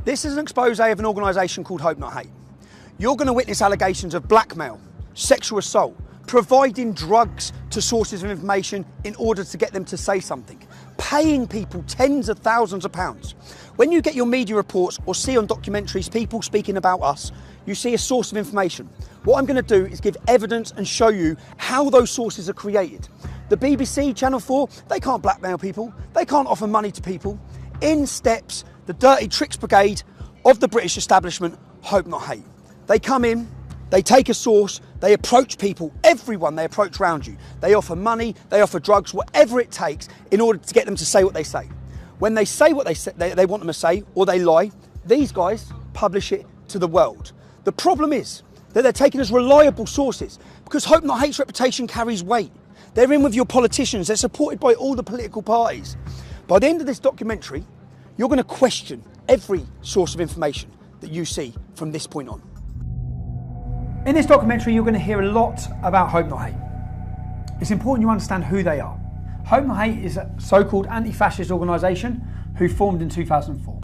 This is an expose of an organisation called Hope Not Hate. You're going to witness allegations of blackmail, sexual assault, providing drugs to sources of information in order to get them to say something, paying people tens of thousands of pounds. When you get your media reports or see on documentaries people speaking about us, you see a source of information. What I'm going to do is give evidence and show you how those sources are created. The BBC, Channel 4, they can't blackmail people, they can't offer money to people. In steps the dirty tricks brigade of the British establishment, Hope Not Hate. They come in, they take a source, they approach people, everyone they approach around you. They offer money, they offer drugs, whatever it takes in order to get them to say what they say. When they say what they want them to say, or they lie, these guys publish it to the world. The problem is that they're taken as reliable sources because Hope Not Hate's reputation carries weight. They're in with your politicians, they're supported by all the political parties. By the end of this documentary, you're going to question every source of information that you see from this point on. In this documentary, you're going to hear a lot about Hope Not Hate. It's important you understand who they are. Hope Not Hate is a so-called anti-fascist organisation who formed in 2004.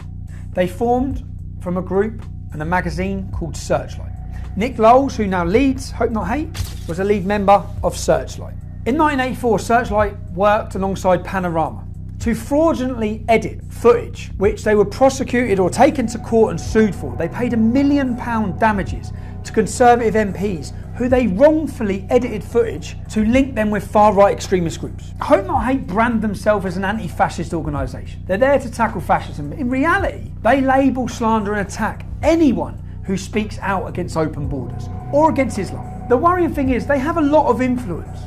They formed from a group and a magazine called Searchlight. Nick Lowles, who now leads Hope Not Hate, was a lead member of Searchlight. In 1984, Searchlight worked alongside PARAM to fraudulently edit footage which they were prosecuted or taken to court and sued for. They paid £1 million damages to Conservative MPs who they wrongfully edited footage to link them with far-right extremist groups. Hope Not Hate brand themselves as an anti-fascist organisation. They're there to tackle fascism. In reality, they label, slander and attack anyone who speaks out against open borders or against Islam. The worrying thing is they have a lot of influence.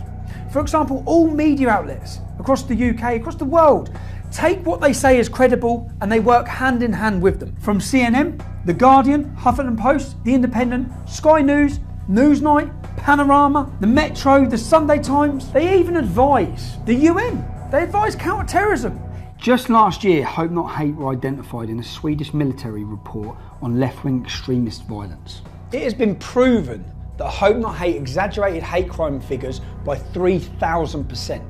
For example, all media outlets across the UK, across the world, take what they say as credible and they work hand in hand with them. From CNN, The Guardian, Huffington Post, The Independent, Sky News, Newsnight, Panorama, The Metro, The Sunday Times. They even advise the UN. They advise counter-terrorism. Just last year, Hope Not Hate were identified in a Swedish military report on left-wing extremist violence. It has been proven that Hope Not Hate exaggerated hate crime figures by 3,000%.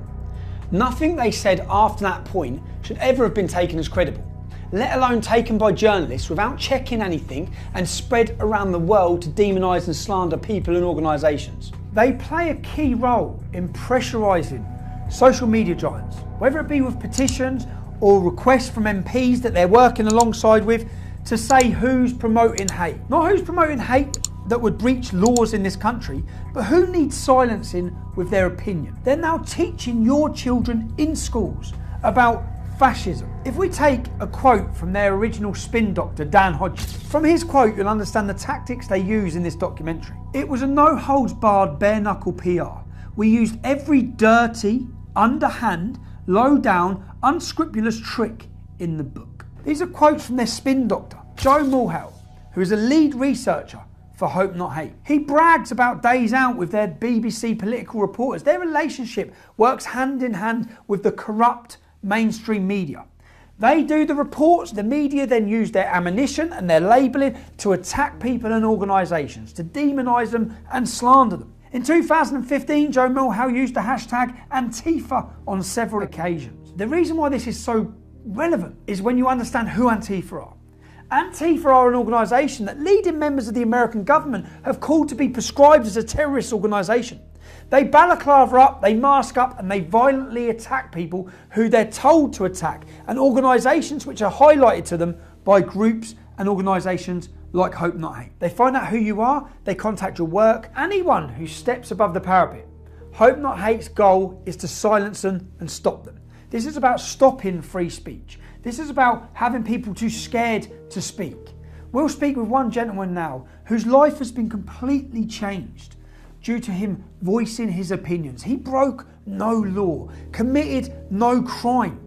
Nothing they said after that point should ever have been taken as credible, let alone taken by journalists without checking anything and spread around the world to demonise and slander people and organisations. They play a key role in pressurising social media giants, whether it be with petitions or requests from MPs that they're working alongside with to say who's promoting hate. Not who's promoting hate that would breach laws in this country, but who needs silencing with their opinion. They're now teaching your children in schools about fascism. If we take a quote from their original spin doctor, Dan Hodges, from his quote you'll understand the tactics they use in this documentary. It was a no-holds-barred, bare-knuckle PR. We used every dirty, underhand, low-down, unscrupulous trick in the book. These are quotes from their spin doctor, Joe Mulhall, who is a lead researcher for Hope Not Hate. He brags about days out with their BBC political reporters. Their relationship works hand in hand with the corrupt mainstream media. They do the reports, the media then use their ammunition and their labelling to attack people and organisations, to demonise them and slander them. In 2015, Joe Mulhall used the hashtag Antifa on several occasions. The reason why this is so relevant is when you understand who Antifa are. Antifa are an organisation that leading members of the American government have called to be prescribed as a terrorist organisation. They balaclava up, they mask up and they violently attack people who they're told to attack and organisations which are highlighted to them by groups and organisations like Hope Not Hate. They find out who you are, they contact your work, anyone who steps above the parapet. Hope Not Hate's goal is to silence them and stop them. This is about stopping free speech. This is about having people too scared to speak. We'll speak with one gentleman now whose life has been completely changed due to him voicing his opinions. He broke no law, committed no crime.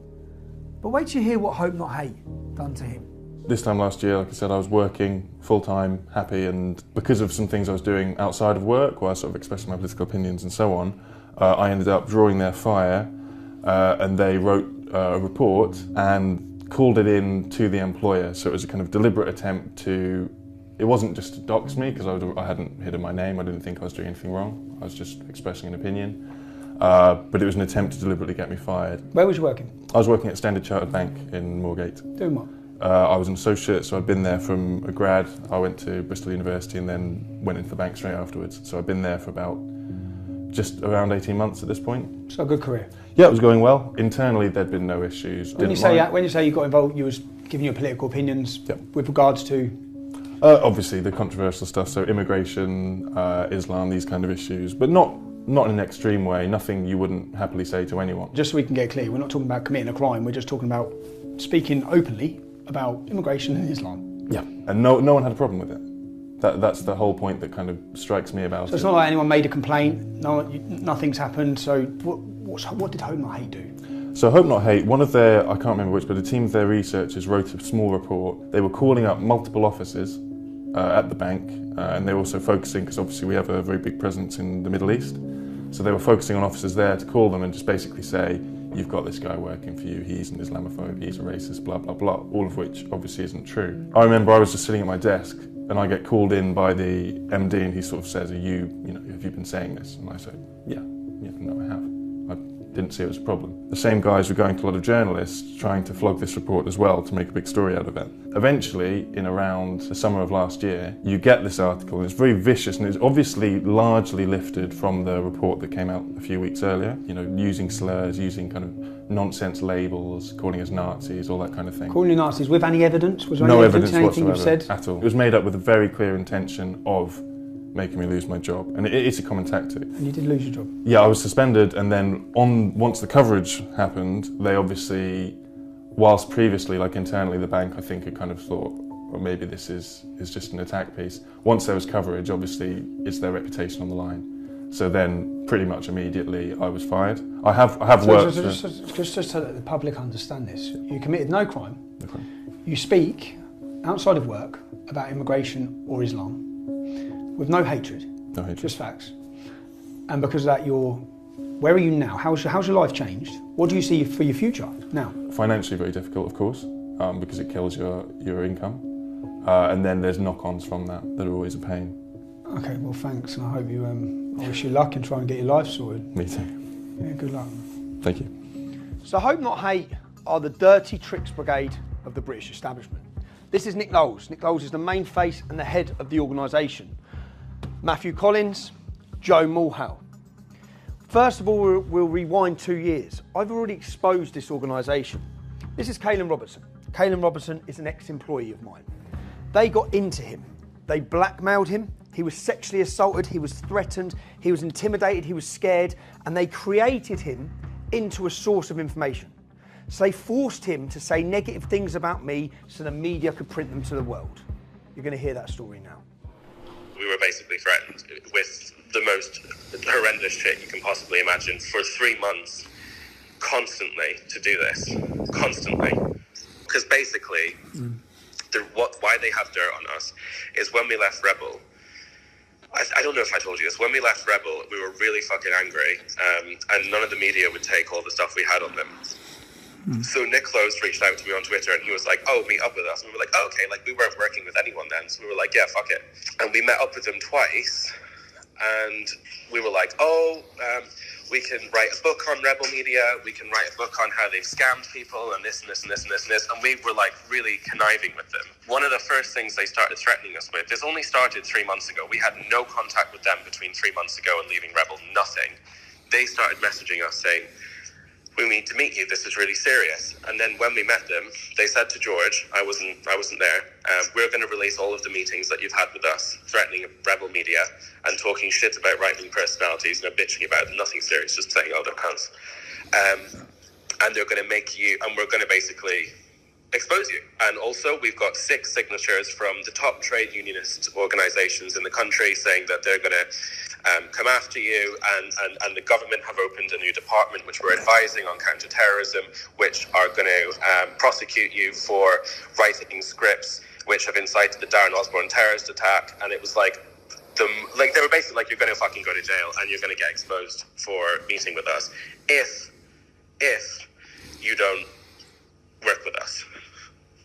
But wait till you hear what Hope Not Hate done to him. This time last year, like I said, I was working full-time, happy, and because of some things I was doing outside of work, where I was sort of expressing my political opinions and so on, I ended up drawing their fire, and they wrote a report and called it in to the employer. So it was a kind of deliberate attempt to, it wasn't just to dox me, because I hadn't hidden my name, I didn't think I was doing anything wrong, I was just expressing an opinion. But it was an attempt to deliberately get me fired. Where was you working? I was working at Standard Chartered Bank in Moorgate. Doing what? I was an associate, so I'd been there from a grad. I went to Bristol University and then went into the bank straight afterwards. So I'd been there for about just around 18 months at this point. So a good career. Yeah, it was going well. Internally, there'd been no issues. When you say you got involved, you was giving your political opinions with regards to? Obviously, the controversial stuff, so immigration, Islam, these kind of issues, but not in an extreme way, nothing you wouldn't happily say to anyone. Just so we can get clear, we're not talking about committing a crime, we're just talking about speaking openly about immigration and Islam. Yeah, and no one had a problem with it. That's the whole point that kind of strikes me about it. So it's not like anyone made a complaint, nothing's happened, so what did Hope Not Hate do? So Hope Not Hate, one of their, I can't remember which, but a team of their researchers wrote a small report. They were calling up multiple offices at the bank, and they were also focusing, because obviously we have a very big presence in the Middle East, so they were focusing on officers there to call them and just basically say, you've got this guy working for you, he's an Islamophobe, he's a racist, blah, blah, blah, all of which obviously isn't true. I remember I was just sitting at my desk and I get called in by the MD and he sort of says, have you been saying this? And I say, yeah, no, I have. I didn't see it as a problem. The same guys were going to a lot of journalists trying to flog this report as well to make a big story out of it. Eventually, in around the summer of last year, you get this article, and it's very vicious, and it's obviously largely lifted from the report that came out a few weeks earlier, using slurs, using kind of nonsense labels, calling us Nazis, all that kind of thing. Calling you Nazis with any evidence? Was there no any evidence anything whatsoever you've said? At all. It was made up with a very clear intention of making me lose my job, and it's a common tactic. And you did lose your job? Yeah, I was suspended, and then once the coverage happened, they obviously, whilst previously, like internally, the bank, I think, had kind of thought, well, maybe this is just an attack piece. Once there was coverage, obviously, it's their reputation on the line. So then, pretty much immediately, I was fired. I have worked. Just so that the public understand this, you committed no crime. No crime. You speak outside of work about immigration or Islam with no hatred. No hatred. Just facts. And because of that, where are you now? How's your life changed? What do you see for your future now? Financially, very difficult, of course, because it kills your income. And then there's knock-ons from that are always a pain. Okay, well, thanks, and I hope you. I wish you luck and try and get your life sorted. Me too. Yeah, good luck. Thank you. So Hope Not Hate are the dirty tricks brigade of the British establishment. This is Nick Knowles. Nick Knowles is the main face and the head of the organisation. Matthew Collins, Joe Mulhall. First of all, we'll rewind 2 years. I've already exposed this organisation. This is Caelan Robertson. Caelan Robertson is an ex-employee of mine. They got into him. They blackmailed him. He was sexually assaulted. He was threatened. He was intimidated. He was scared. And they created him into a source of information. So they forced him to say negative things about me so the media could print them to the world. You're going to hear that story now. We were basically threatened with the most horrendous shit you can possibly imagine for 3 months, constantly, to do this. Constantly. Because basically, why they have dirt on us is when we left Rebel, I don't know if I told you this, when we left Rebel, we were really fucking angry, and none of the media would take all the stuff we had on them. So Nick Close reached out to me on Twitter and he was like, oh, meet up with us. And we were like, oh, okay, like we weren't working with anyone then. So we were like, yeah, fuck it. And we met up with them twice and we were like, we can write a book on Rebel Media. We can write a book on how they've scammed people and this and this and this and this and this. And we were like really conniving with them. One of the first things they started threatening us with, this only started 3 months ago. We had no contact with them between 3 months ago and leaving Rebel, nothing. They started messaging us saying, we need to meet you, this is really serious. And then when we met them, they said to George, I wasn't there, we're going to release all of the meetings that you've had with us, threatening Rebel Media and talking shit about right-wing personalities, bitching about them, nothing serious, just saying, oh, they're cunts. And they're going to make you, and we're going to basically expose you. And also, we've got 6 signatures from the top trade unionist organisations in the country saying that they're going to come after you, and the government have opened a new department which we're advising on counter-terrorism, which are going to prosecute you for writing scripts which have incited the Darren Osborne terrorist attack. And it was like, they were basically like, you're going to fucking go to jail and you're going to get exposed for meeting with us if you don't work with us.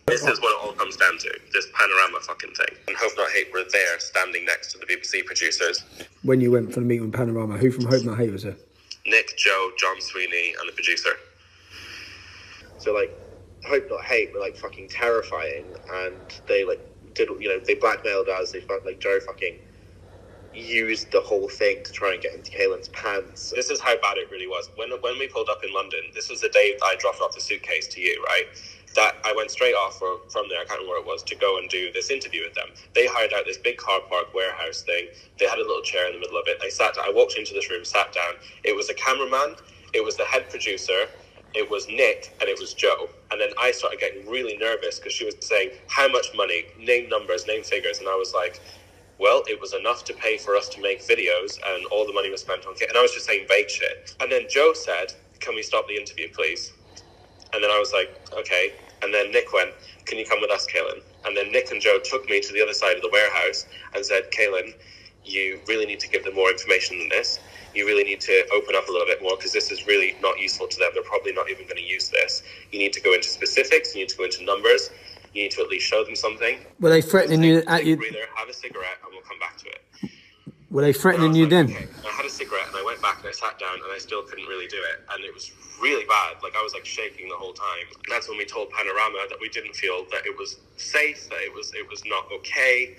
This is what it all comes down to, this panorama fucking thing. And Hope Not Hate were there, standing next to the BBC producers. When you went for the meeting with Panorama, who from Hope Not Hate was there? Nick, Joe, John Sweeney, and the producer. So, Hope Not Hate were like fucking terrifying, and they like did, you know, they blackmailed us. They felt like Joe fucking used the whole thing to try and get into Kaylin's pants. This is how bad it really was. When we pulled up in London, this was the day I dropped off the suitcase to you, right? That I went straight off from there, I can't remember where it was, to go and do this interview with them. They hired out this big car park warehouse thing. They had a little chair in the middle of it. I walked into this room, sat down. It was a cameraman, it was the head producer, it was Nick, and it was Joe. And then I started getting really nervous because she was saying, how much money, name numbers, name figures. And I was like, well, it was enough to pay for us to make videos, and all the money was spent on... And I was just saying vague shit. And then Joe said, can we stop the interview, please? And then I was like, okay. And then Nick went, can you come with us, Kaylin? And then Nick and Joe took me to the other side of the warehouse and said, Kaylin, you really need to give them more information than this. You really need to open up a little bit more, because this is really not useful to them. They're probably not even going to use this. You need to go into specifics. You need to go into numbers. You need to at least show them something. Were they threatening you at you? Breather, have a cigarette, and we'll come back to it. Were they threatening you then? Okay. I had a cigarette, and I went back and I sat down, and I still couldn't really do it, and it was really bad. Like, I was like shaking the whole time. And that's when we told Panorama that we didn't feel that it was safe, that it was not okay,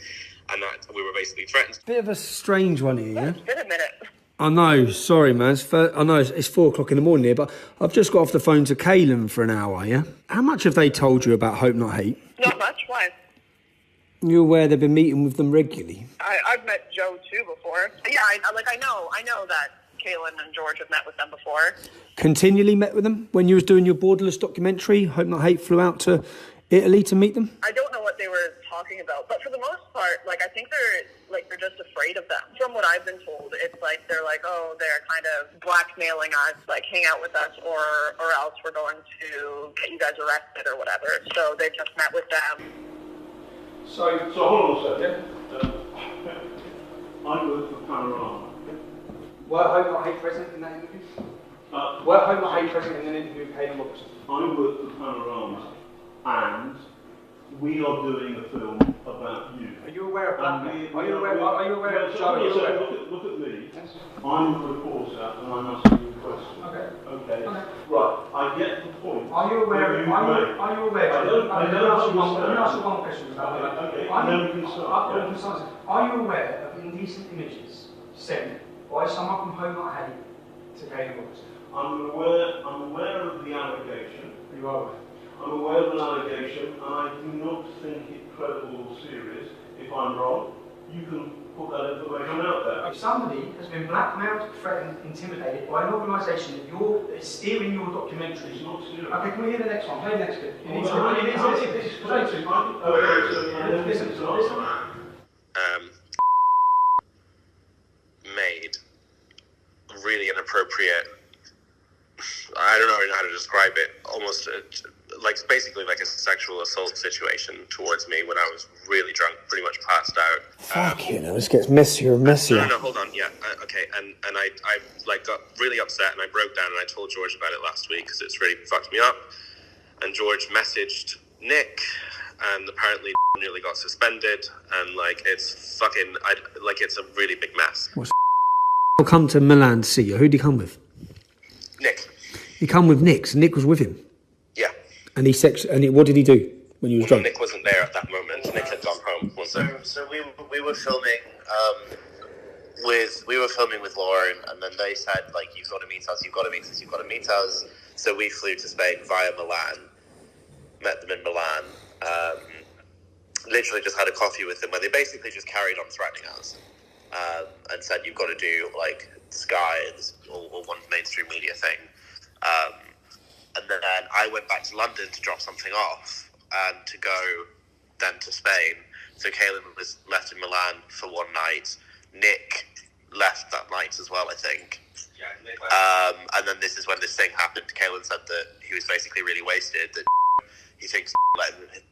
and that we were basically threatened. Bit of a strange one here, yeah? It's been a minute. I know, sorry man, I know it's 4 o'clock in the morning here, but I've just got off the phone to Kaylin for an hour, yeah? How much have they told you about Hope Not Hate? Not much, why? You're aware they've been meeting with them regularly? I've met Joe too before. Yeah, I know that Kaylin and George have met with them before. Continually met with them? When you was doing your Borderless documentary, Hope Not Hate flew out to Italy to meet them? I don't know what they were talking about, but for the most part, like, I think they're just afraid of them. From what I've been told, it's like they're like, oh, they're kind of blackmailing us, like, hang out with us, or else we're going to get you guys arrested or whatever. So they've just met with them. So hold on a second. I work for Panorama. Were Hope Not Hate present in that interview? Were Hope Not Hate present in an interview with Kaylin Robertson? I work for Panorama, and we are doing a film about you. Are you aware of blackmail? Are you aware of Joe? Look at me. Yes. I'm a reporter, and I'm asking you a question. Okay. Right. I get the point. Are you aware? Let me ask you one question about that. Okay. Are you aware of indecent images sent by someone from Hope Not Hate to Kaylin Robertson? I'm aware of the allegation. You are aware. I'm aware of an allegation, and I do not think it credible or serious. If I'm wrong, you can put that information out there. If somebody has been blackmailed, threatened, intimidated by an organisation that is steering your documentary... It's not serious. Okay, can we hear the next one? Play the next bit. Made really inappropriate, I don't know how to describe it, almost basically like a sexual assault situation towards me when I was really drunk, pretty much passed out. Fuck you know, this gets messier and messier. No, hold on, yeah, okay, and I like got really upset and I broke down and I told George about it last week because it's really fucked me up, and George messaged Nick, and apparently nearly got suspended, and like it's fucking, it's a really big mess. I'll come to Milan to see you. Who'd he come with? Nick. He come with Nick, so Nick was with him? Yeah. And what did he do when you was drunk? Nick wasn't there at that moment. Nick had gone home. So we were filming with Lauren, and then they said, like, you've got to meet us. So we flew to Spain via Milan, met them in Milan, literally just had a coffee with them where they basically just carried on threatening us, and said, you've got to do, like, Sky or one mainstream media thing. And then I went back to London to drop something off and to go then to Spain. So Kaylin was left in Milan for one night. Nick left that night as well, I think. Yeah, Nick left. And then this is when this thing happened. Kaylin said that he was basically really wasted, that he thinks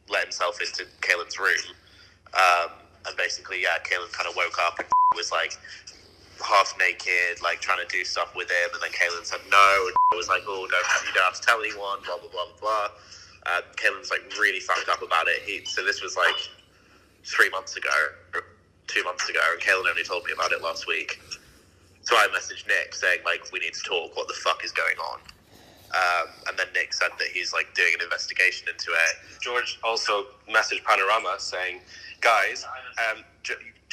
let himself into Kaylin's room. And basically, yeah, Kaylin kind of woke up and was like half naked, like trying to do stuff with him, and then Kaylin said no, and I was like, oh, you don't have to tell anyone, blah blah blah blah. Kaylin was like really fucked up about it. So this was like 3 months ago, or 2 months ago, and Kaylin only told me about it last week. So I messaged Nick saying, like, we need to talk, what the fuck is going on? And then Nick said that he's like doing an investigation into it. George also messaged Panorama saying, guys,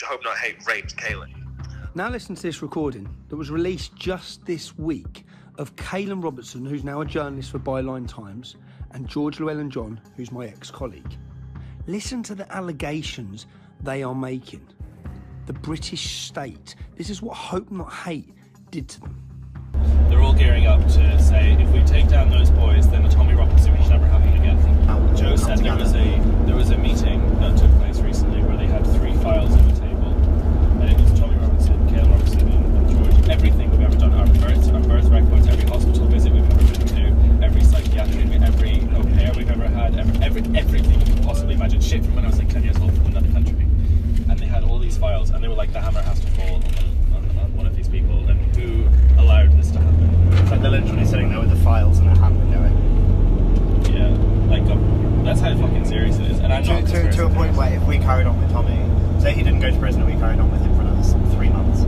Hope Not Hate raped Kaylin. Now listen to this recording that was released just this week of Kaylin Robertson, who's now a journalist for Byline Times, and George Llewellyn-John, who's my ex-colleague. Listen to the allegations they are making. The British state. This is what Hope Not Hate did to them. They're all gearing up to say, if we take down those boys, then the Tommy Roberts situation never happened again. Joe said there was a meeting that took place recently where they had 3 files on the table, and it was Tommy Robertson, Kaylin Robertson, and George. Everything we've ever done, our birth records, every hospital visit we've ever been to, every psychiatric, every au pair we've ever had, everything you can possibly imagine. Shit from when I was like 10 years old from another country. And they had all these files, and they were like, the hammer has to fall on one of these people, and who allowed this to happen? It's like they're literally sitting there with the files and a hammer going. Yeah, like that's how fucking serious it is. And I'm not to a point where if we carried on with Tommy, say he didn't go to prison and we carried on with him for another 3 months,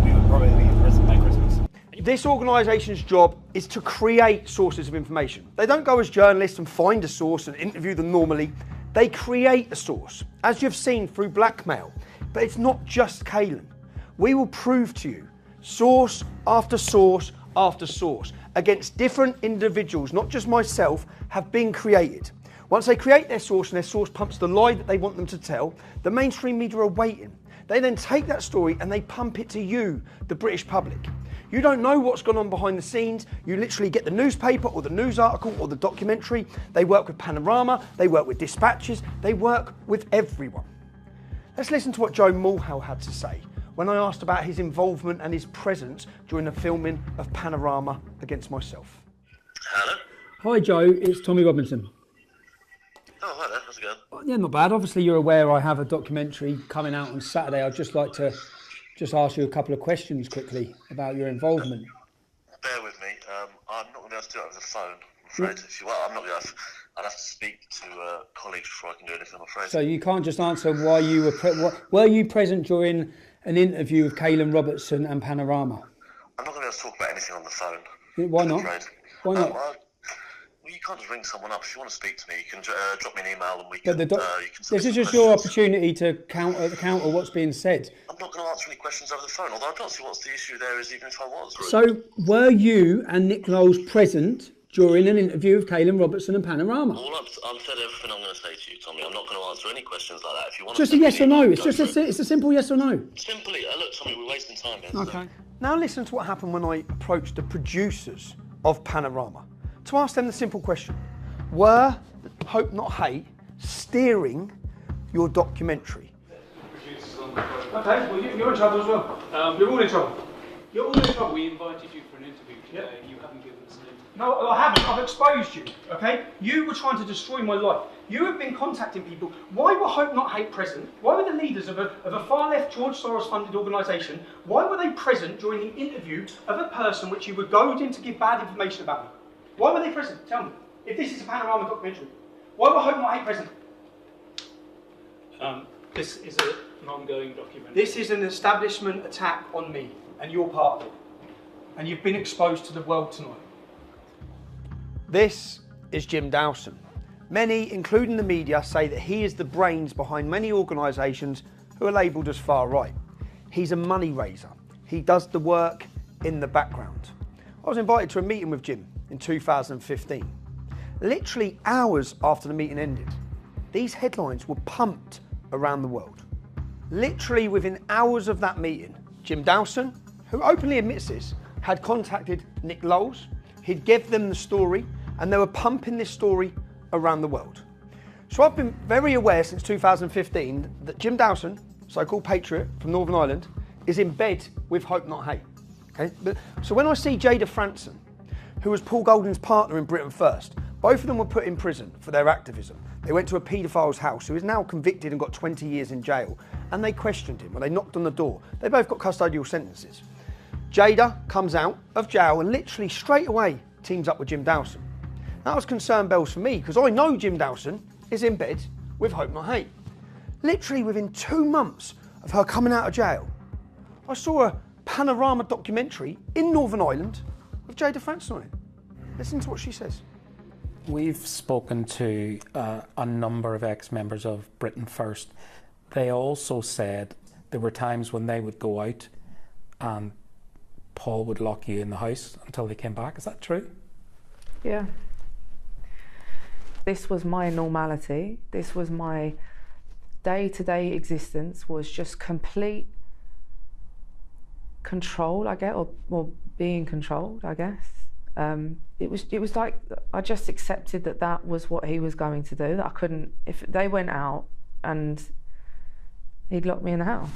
we would probably be in prison by Christmas. This organisation's job is to create sources of information. They don't go as journalists and find a source and interview them normally. They create a source, as you've seen through blackmail. But it's not just Kaylin. We will prove to you source after source after source against different individuals, not just myself, have been created. Once they create their source and their source pumps the lie that they want them to tell, the mainstream media are waiting. They then take that story and they pump it to you, the British public. You don't know what's gone on behind the scenes. You literally get the newspaper or the news article or the documentary. They work with Panorama, they work with Dispatches, they work with everyone. Let's listen to what Joe Mulhall had to say when I asked about his involvement and his presence during the filming of Panorama against myself. Hello? Hi Joe, it's Tommy Robinson. Oh, hi there, how's it going? Yeah, not bad. Obviously you're aware I have a documentary coming out on Saturday. I'd just like to ask you a couple of questions quickly about your involvement. Bear with me. I'm not going to be able to do it over the phone, I'm afraid. I'm not going to. I'd have to speak to colleagues before I can do anything, I'm afraid. So you can't just answer why you were you present during an interview with Kaylin Robertson and Panorama? I'm not going to be able to talk about anything on the phone. Why not? Why not? Well, you can't just ring someone up. If you want to speak to me, you can drop me an email and we But can. This is just your opportunity to counter what's being said. I'm not going to answer any questions over the phone, although I don't see what's the issue there is, even if I was. Really. So were you and Nick Knowles present during an interview with Kaylin Robertson and Panorama? I've said everything I'm going to say to you, Tommy. I'm not going to answer any questions like that. If you want just to a yes or no. It's just it's a simple yes or no. Simply, look, Tommy, we're wasting time here. Okay. So. Now listen to what happened when I approached the producers of Panorama to ask them the simple question: were Hope Not Hate steering your documentary? Okay, well you're in trouble as well. You're all in trouble. You're all in trouble. We invited you for an interview today. You haven't given us an interview. No, I haven't. I've exposed you, okay? You were trying to destroy my life. You have been contacting people. Why were Hope Not Hate present? Why were the leaders of a far-left George Soros-funded organisation, why were they present during the interview of a person which you were goaded in to give bad information about me? Why were they present? Tell me. If this is a Panorama documentary, why were Hope Not Hate present? This is an ongoing documentary. This is an establishment attack on me, and you're part of it. And you've been exposed to the world tonight. This is Jim Dawson. Many, including the media, say that he is the brains behind many organisations who are labelled as far right. He's a money raiser. He does the work in the background. I was invited to a meeting with Jim in 2015. Literally hours after the meeting ended, these headlines were pumped around the world. Literally within hours of that meeting, Jim Dawson, who openly admits this, had contacted Nick Knowles. He'd give them the story, and they were pumping this story around the world. So I've been very aware since 2015 that Jim Dawson, so-called patriot from Northern Ireland, is in bed with Hope Not Hate. Okay? So when I see Jada Franson, who was Paul Golding's partner in Britain First, both of them were put in prison for their activism. They went to a paedophile's house who is now convicted and got 20 years in jail, and they questioned him when they knocked on the door. They both got custodial sentences. Jada comes out of jail and literally straight away teams up with Jim Dawson. That was concern bells for me because I know Jim Dawson is in bed with Hope Not Hate. Literally within 2 months of her coming out of jail, I saw a Panorama documentary in Northern Ireland with Jada Franson on it. Listen to what she says. We've spoken to a number of ex-members of Britain First. They also said there were times when they would go out and Paul would lock you in the house until they came back. Is that true? Yeah. This was my normality. This was my day-to-day existence, was just complete control, I guess, or being controlled, I guess. It was like I just accepted that was what he was going to do. That I couldn't, if they went out and he'd lock me in the house.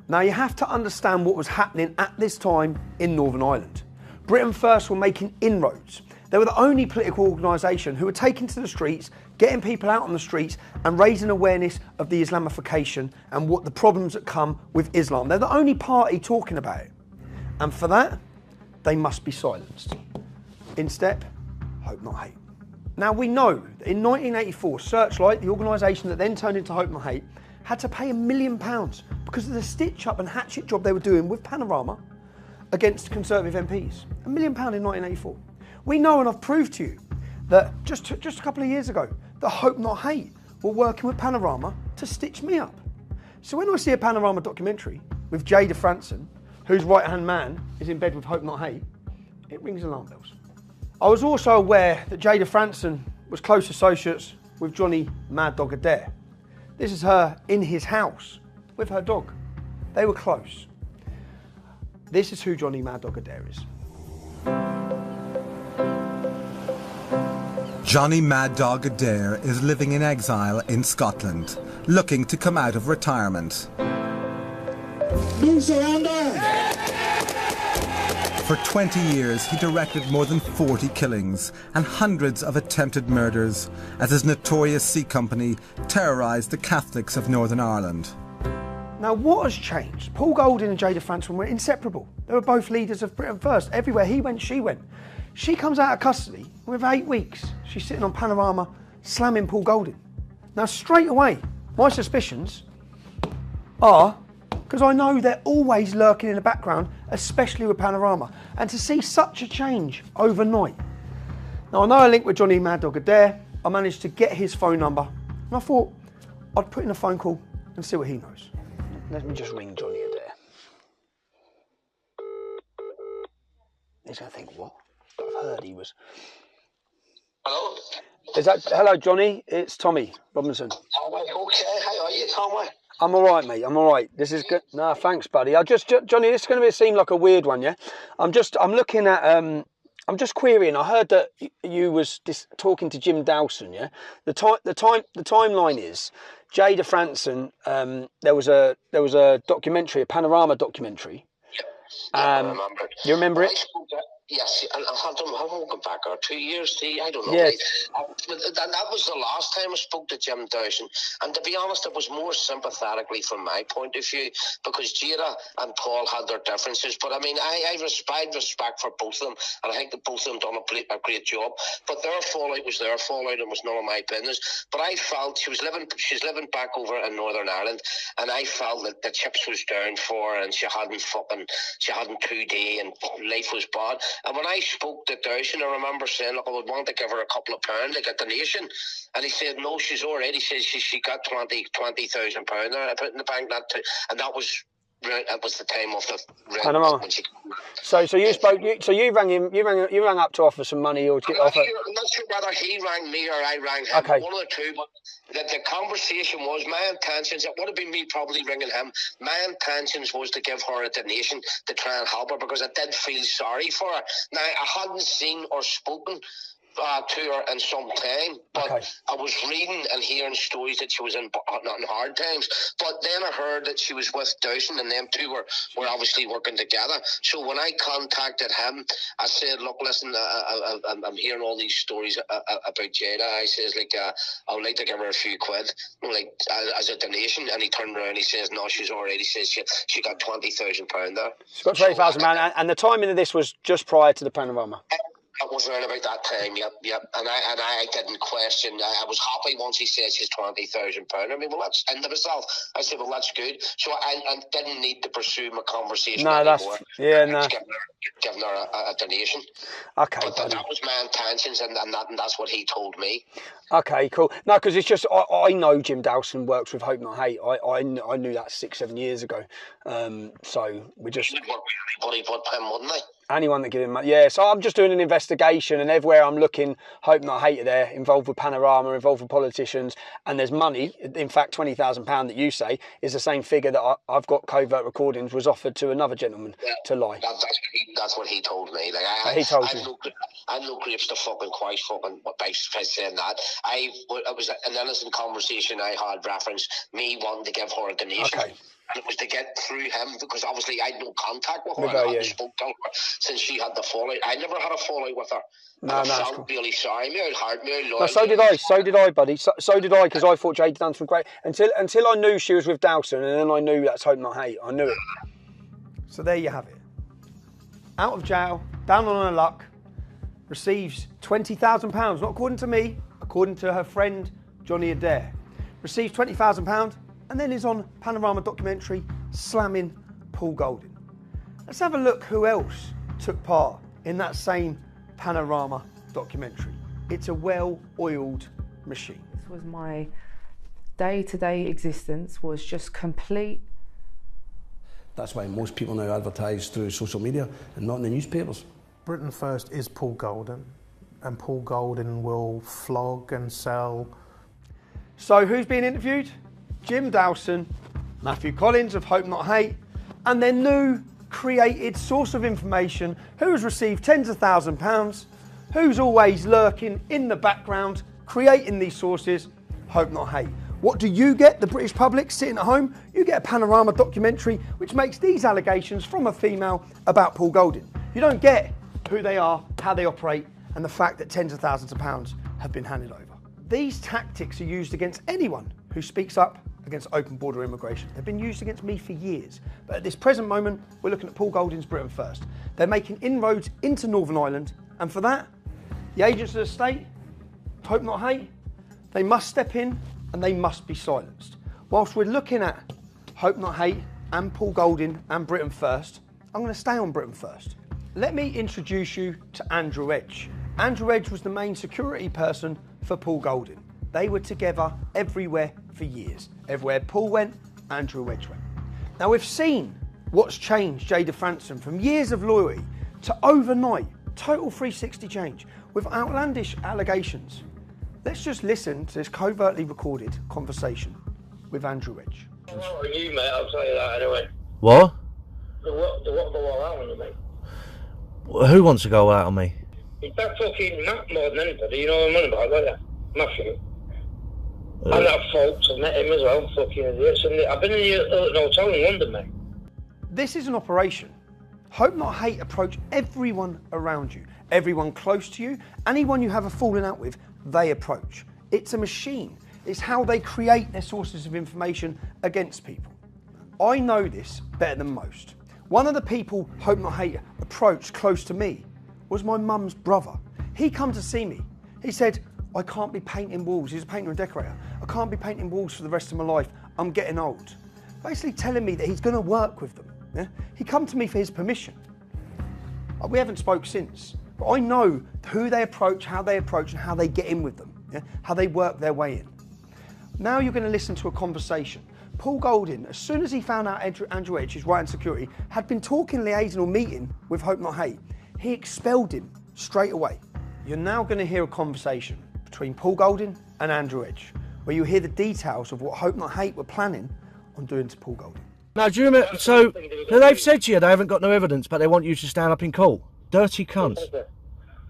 Now you have to understand what was happening at this time in Northern Ireland. Britain First were making inroads. They were the only political organisation who were taking to the streets, getting people out on the streets and raising awareness of the Islamification and what the problems that come with Islam. They're the only party talking about it. And for that, they must be silenced. In step, Hope Not Hate. Now we know that in 1984, Searchlight, the organisation that then turned into Hope Not Hate, had to pay £1 million because of the stitch-up and hatchet job they were doing with Panorama against Conservative MPs. £1 million in 1984. We know, and I've proved to you, that just a couple of years ago, the Hope Not Hate were working with Panorama to stitch me up. So when I see a Panorama documentary with Jada Franson, whose right-hand man is in bed with Hope Not Hate, it rings alarm bells. I was also aware that Jada Franson was close associates with Johnny Mad Dog Adair. This is her in his house with her dog. They were close. This is who Johnny Mad Dog Adair is. Johnny Mad Dog Adair is living in exile in Scotland, looking to come out of retirement. For 20 years, he directed more than 40 killings and hundreds of attempted murders as his notorious C Company terrorised the Catholics of Northern Ireland. Now, what has changed? Paul Golding and Jada Franson were inseparable. They were both leaders of Britain First. Everywhere he went, she went. She comes out of custody with 8 weeks. She's sitting on Panorama slamming Paul Golding. Now, straight away, my suspicions are, because I know they're always lurking in the background, especially with Panorama, and to see such a change overnight. Now, I know I linked with Johnny Mad Dog Adair. I managed to get his phone number, and I thought I'd put in a phone call and see what he knows. Let me just ring Johnny Adair. He's going to think, what? I've heard he was... Hello? Hello, Johnny? It's Tommy Robinson. Tommy, okay. How are you, Tommy? I'm all right, mate. I'm all right. This is good. No, thanks, buddy. Johnny, this is going to seem like a weird one, yeah? I'm looking at... I'm just querying. I heard that you was talking to Jim Dawson, yeah? The timeline is Jada Franson. There was a documentary, a Panorama documentary. Yeah, I remember it. You remember it? Yes, and I don't go back, or 2 years, I don't know. Yeah. But that was the last time I spoke to Jim Dawson, and to be honest, it was more sympathetically from my point of view, because Jada and Paul had their differences, but I mean, I respect for both of them, and I think that both of them done a great job, but their fallout was their fallout, and was none of my business. But I felt she's living back over in Northern Ireland, and I felt that the chips was down for her, and she hadn't 2D, and life was bad. And when I spoke to Dawson, I remember saying, look, I would want to give her a couple of pounds, like a donation. And he said, no, she's already said she got £20,000 there. I put in the bank and that was the time of the Panama. So you rang him. You rang up to offer some money or to get offer. I'm not sure whether he rang me or I rang him. Okay. One of the two. But the conversation was, my intentions. It would have been me probably ringing him. My intentions was to give her a donation to try and help her, because I did feel sorry for her. Now, I hadn't seen or spoken to her in some time, but okay. I was reading and hearing stories that she was in hard times, but then I heard that she was with Dawson, and them two were obviously working together. So when I contacted him, I said, look, listen, I'm hearing all these stories about Jada. I says, I would like to give her a few quid, as a donation. And he turned around and he says, no, she's already says she got £20,000 there. She's got £20,000, and the timing of this was just prior to the Panorama. That was around about that time, yep. And I didn't question. I was happy once he said she's £20,000. I mean, well, that's into myself. I said, well, that's good. So I didn't need to pursue my conversation anymore. Giving her a donation. Okay. But that was my intentions, and that's what he told me. Okay, cool. No, because it's just, I know Jim Dowson works with Hope Not Hate. I knew that 6-7 years ago. So we just... He would work with anybody but him, wouldn't they? Anyone that give him money. Yeah, so I'm just doing an investigation, and everywhere I'm looking, Hope Not Hate are there, involved with Panorama, involved with politicians, and there's money. In fact, £20,000 that you say is the same figure that I've got covert recordings was offered to another gentleman to lie. That's what he told me. Like he told you. I no grapes to fucking quite fucking by saying that. It was an innocent conversation I had referenced me wanting to give her a donation. Okay. And it was to get through him, because obviously I had no contact with her. I hadn't spoken to her since she had the fallout. I never had a fallout with her. No, I felt really sorry. Me, it hurt me. No, so did I, buddy. So did I, because I thought Jade done some great... Until I knew she was with Dowson, and then I knew that's Hope Not Hate. I knew it. So there you have it. Out of jail, down on her luck, receives £20,000, not according to me, according to her friend Johnny Adair. Receives £20,000 and then is on Panorama documentary slamming Paul Golding. Let's have a look who else took part in that same Panorama documentary. It's a well-oiled machine. This was my day-to-day existence, was just complete. That's why most people now advertise through social media and not in the newspapers. Britain First is Paul Golding, and Paul Golding will flog and sell. So who's being interviewed? Jim Dowson, Matthew Collins of Hope Not Hate, and their new created source of information who has received tens of £1,000s, who's always lurking in the background, creating these sources, Hope Not Hate. What do you get, the British public, sitting at home? You get a Panorama documentary which makes these allegations from a female about Paul Golding. You don't get who they are, how they operate, and the fact that tens of thousands of pounds have been handed over. These tactics are used against anyone who speaks up against open border immigration. They've been used against me for years. But at this present moment, we're looking at Paul Golding's Britain First. They're making inroads into Northern Ireland, and for that, the agents of the state, Hope Not Hate, they must step in and they must be silenced. Whilst we're looking at Hope Not Hate and Paul Golding and Britain First, I'm going to stay on Britain First. Let me introduce you to Andrew Edge. Andrew Edge was the main security person for Paul Golding. They were together everywhere for years. Everywhere Paul went, Andrew Edge went. Now we've seen what's changed Jada Franson from years of loyalty to overnight, total 360 change with outlandish allegations. Let's just listen to this covertly recorded conversation with Andrew Edge. What are you, mate? I'll tell you that anyway. What? The what go all out on you, mate? Who wants to go out on me? He's that fucking Matt more than anybody, you know what I'm on about, don't you? Matthew. And that folks, I've met him as well, fucking idiots. And I've been in the hotel in London, mate. This is an operation. Hope Not Hate approach everyone around you, everyone close to you, anyone you have a falling out with, they approach. It's a machine. It's how they create their sources of information against people. I know this better than most. One of the people Hope Not Hate approached close to me was my mum's brother. He come to see me. He said, I can't be painting walls. He's a painter and decorator. I can't be painting walls for the rest of my life. I'm getting old. Basically telling me that he's going to work with them. Yeah? He come to me for his permission. We haven't spoke since, but I know who they approach, how they approach, and how they get in with them. Yeah? How they work their way in. Now you're going to listen to a conversation. Paul Golding, as soon as he found out Andrew Edge, his right hand security, had been talking, liaising or meeting with Hope Not Hate, he expelled him straight away. You're now going to hear a conversation between Paul Golding and Andrew Edge, where you hear the details of what Hope Not Hate were planning on doing to Paul Golding. Now, do you remember, so they've said to you they haven't got no evidence, but they want you to stand up in court. Dirty cunts.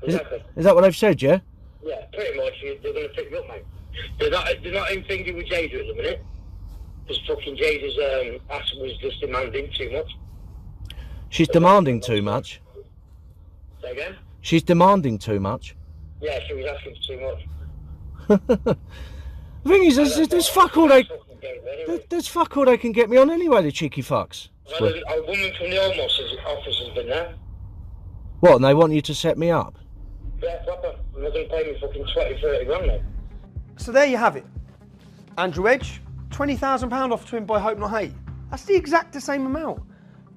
Exactly. Is that what they've said, yeah? Yeah, pretty much. They're going to pick me up, mate. They're not even thinking with Jada at the minute. Because fucking Jada's ass was just demanding too much. She's demanding too much. Say again? She's demanding too much. Yeah, she was asking for too much. The thing is, there's fuck all there's fuck all they can get me on anyway, the cheeky fucks. Well, a woman from the Home Office has been there. What, and they want you to set me up? Yeah, proper. And they're going to pay me fucking 20, 30 grand now. So there you have it. Andrew Edge, £20,000 offered to him by Hope Not Hate. That's the exact same amount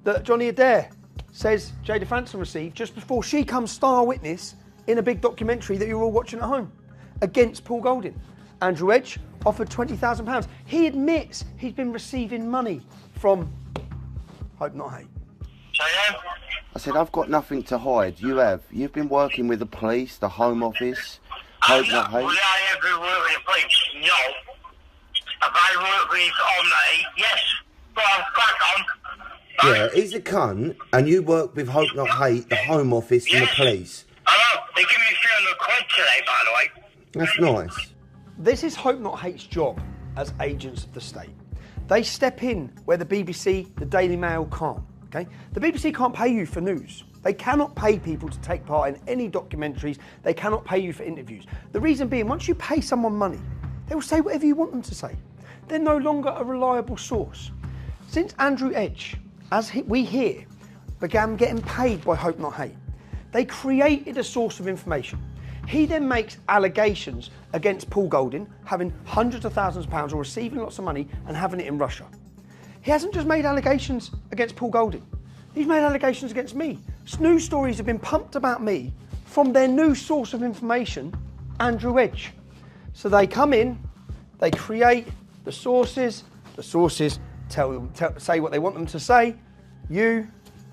that Johnny Adair says Jada Franson received just before she comes star witness in a big documentary that you're all watching at home against Paul Golding. Andrew Edge offered £20,000. He admits he's been receiving money from Hope Not Hate. I said, I've got nothing to hide. You have. You've been working with the police, the Home Office, Hope Not Hate. Will I ever work with the police? No. Have I worked with on the yes. Go on, crack on. Yeah, he's a cunt, and you work with Hope Not Hate, the Home Office and the police. Hello, they give me 300 quid today, by the way. That's nice. This is Hope Not Hate's job as agents of the state. They step in where the BBC, the Daily Mail can't. Okay? The BBC can't pay you for news. They cannot pay people to take part in any documentaries. They cannot pay you for interviews. The reason being, once you pay someone money, they will say whatever you want them to say. They're no longer a reliable source. Since Andrew Edge, as we hear, began getting paid by Hope Not Hate, they created a source of information. He then makes allegations against Paul Golding, having hundreds of thousands of pounds or receiving lots of money and having it in Russia. He hasn't just made allegations against Paul Golding. He's made allegations against me. News stories have been pumped about me from their new source of information, Andrew Edge. So they come in, they create the sources say what they want them to say. You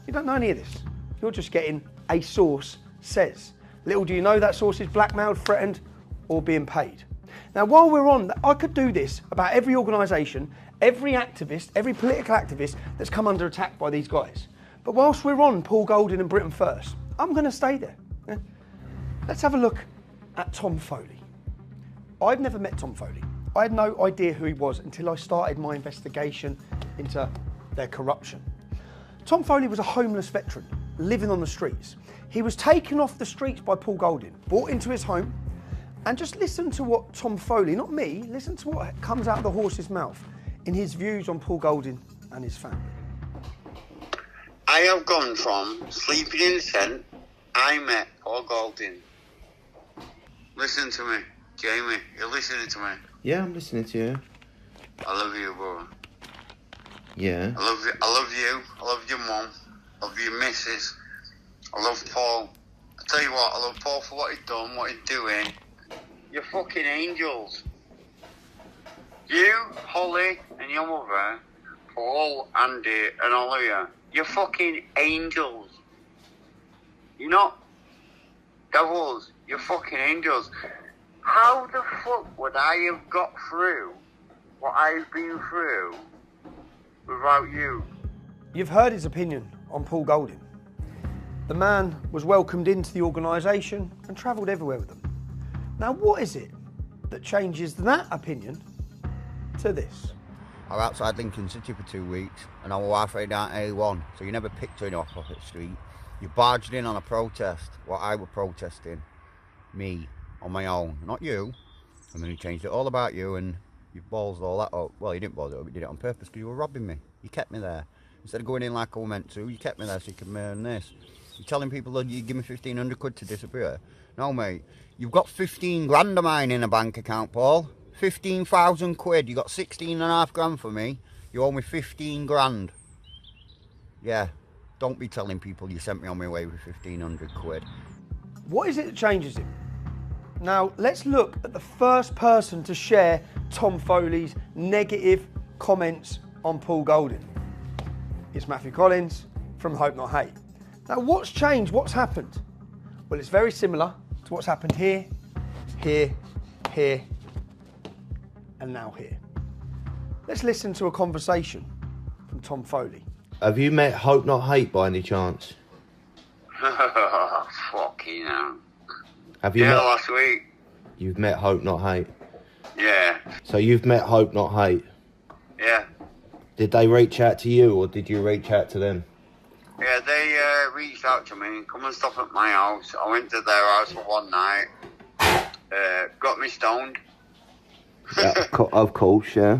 don't know any of this. You're just getting a source says. Little do you know that source is blackmailed, threatened, or being paid. Now, while we're on, I could do this about every organisation, every activist, every political activist that's come under attack by these guys. But whilst we're on Paul Golding and Britain First, I'm going to stay there. Yeah? Let's have a look at Tom Foley. I've never met Tom Foley. I had no idea who he was until I started my investigation into their corruption. Tom Foley was a homeless veteran living on the streets. He was taken off the streets by Paul Golding, brought into his home, and just listen to what Tom Foley, not me, listen to what comes out of the horse's mouth in his views on Paul Golding and his family. I have gone from sleeping in the tent, I met Paul Golding. Listen to me, Jamie, you're listening to me. Yeah, I'm listening to you. I love you, brother. Yeah. I love you, I love your mum, I love your missus. I love Paul. I tell you what, I love Paul for what he's done, what he's doing. You're fucking angels. You, Holly, and your mother, Paul, Andy, and all of you, you're fucking angels. You're not devils, you're fucking angels. How the fuck would I have got through what I've been through without you? You've heard his opinion on Paul Golding. The man was welcomed into the organisation and travelled everywhere with them. Now, what is it that changes that opinion to this? I was outside Lincoln City for 2 weeks and I was halfway down A1, so you never picked anyone off the street. You barged in on a protest, what I was protesting, me, on my own, not you. And then he changed it all about you and you ballsed all that up. Well, you didn't ball it up, you did it on purpose because you were robbing me. You kept me there. Instead of going in like I was meant to, you kept me there so you could earn this. You're telling people that you give me 1,500 quid to disappear? No, mate. You've got 15 grand of mine in a bank account, Paul. 15,000 quid. You got 16.5 grand for me. You owe me 15 grand. Yeah. Don't be telling people you sent me on my way with 1,500 quid. What is it that changes him? Now, let's look at the first person to share Tom Foley's negative comments on Paul Golding. It's Matthew Collins from Hope Not Hate. Now, what's changed? What's happened? Well, it's very similar to what's happened here, here, here, and now here. Let's listen to a conversation from Tom Foley. Have you met Hope Not Hate by any chance? Fucking hell. Have you met? Last week. You've met Hope Not Hate? Yeah. So you've met Hope Not Hate? Yeah. Did they reach out to you or did you reach out to them? Yeah, they reached out to me, come and stop at my house. I went to their house for one night, got me stoned. Yeah, of course, yeah.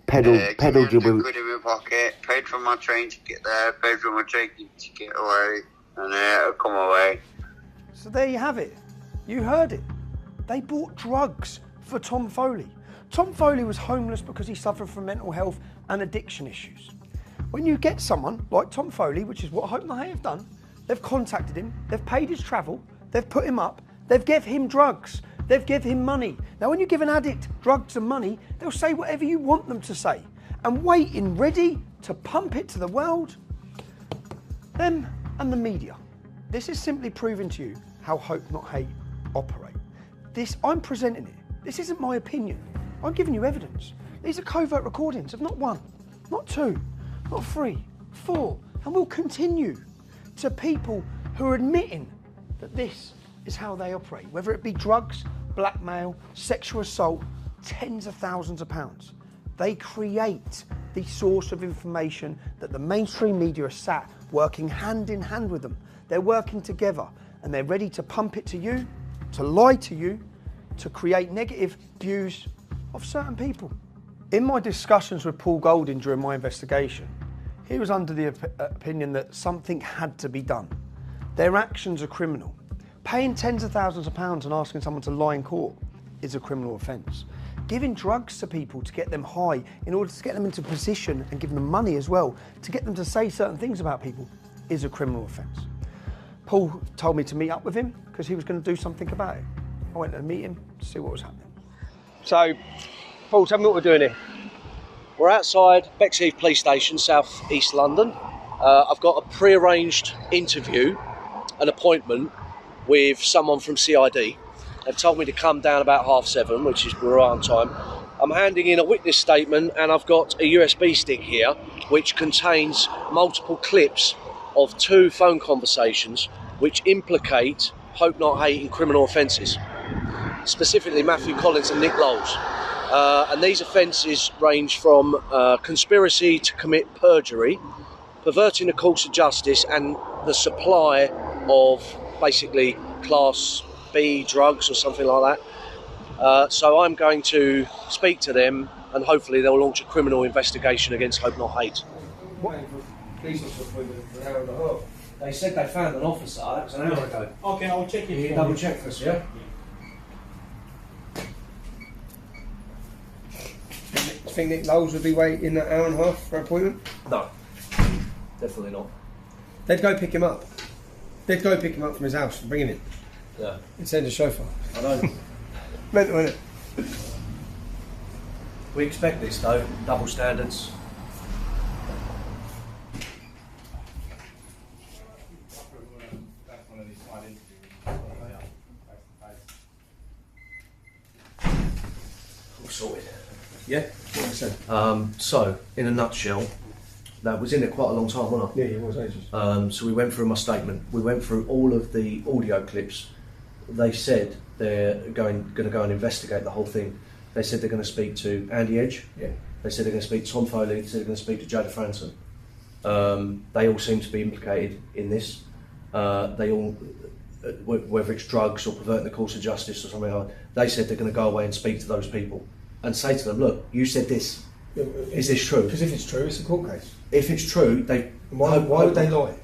Pedalled you with... quid in my pocket, paid for my train ticket there, paid for my train ticket away, and I come away. So there you have it. You heard it. They bought drugs for Tom Foley. Tom Foley was homeless because he suffered from mental health and addiction issues. When you get someone like Tom Foley, which is what Hope Not Hate have done, they've contacted him, they've paid his travel, they've put him up, they've give him drugs, they've give him money. Now when you give an addict drugs and money, they'll say whatever you want them to say and waiting ready to pump it to the world. Them and the media. This is simply proving to you how Hope Not Hate operate. I'm presenting it. This isn't my opinion. I'm giving you evidence. These are covert recordings of not one, not two, not three, four, and will continue to people who are admitting that this is how they operate, whether it be drugs, blackmail, sexual assault, tens of thousands of pounds. They create the source of information that the mainstream media are sat working hand in hand with them. They're working together and they're ready to pump it to you, to lie to you, to create negative views of certain people. In my discussions with Paul Golding during my investigation, he was under the opinion that something had to be done. Their actions are criminal. Paying tens of thousands of pounds and asking someone to lie in court is a criminal offence. Giving drugs to people to get them high in order to get them into position and give them money as well to get them to say certain things about people is a criminal offence. Paul told me to meet up with him because he was going to do something about it. I went to meet him to see what was happening. So, Paul, tell me what we're doing here. We're outside Bexheath Police Station, South East London. I've got a pre-arranged interview, an appointment with someone from CID. They've told me to come down about 7:30, which is we're right on time. I'm handing in a witness statement and I've got a USB stick here which contains multiple clips of 2 phone conversations which implicate Hope Not Hate in criminal offences, specifically Matthew Collins and Nick Lowles. And these offences range from conspiracy to commit perjury, perverting the course of justice, and the supply of basically Class B drugs or something like that. So I'm going to speak to them and hopefully they'll launch a criminal investigation against Hope Not Hate. They said they found an officer, that was an hour ago. Okay, I'll check it. Can you double check for us, yeah? Do you think Nick Lowles would be waiting that hour and a half for an appointment? No, definitely not. They'd go pick him up. They'd go pick him up from his house and bring him in. Yeah. And send a chauffeur. I know. Mental, innit? We expect this though, double standards. All sorted. Yeah? So, in a nutshell, that was in there quite a long time, wasn't it? Yeah, it was ages. So we went through my statement. We went through all of the audio clips. They said they're going to go and investigate the whole thing. They said they're going to speak to Andy Edge. Yeah. They said they're going to speak to Tom Foley. They said they're going to speak to Jada Franson. They all seem to be implicated in this. They all, whether it's drugs or perverting the course of justice or something like that, they said they're going to go away and speak to those people and say to them, look, you said this. Is this true? Because if it's true, it's a court case. If it's true, they... Why would they lie?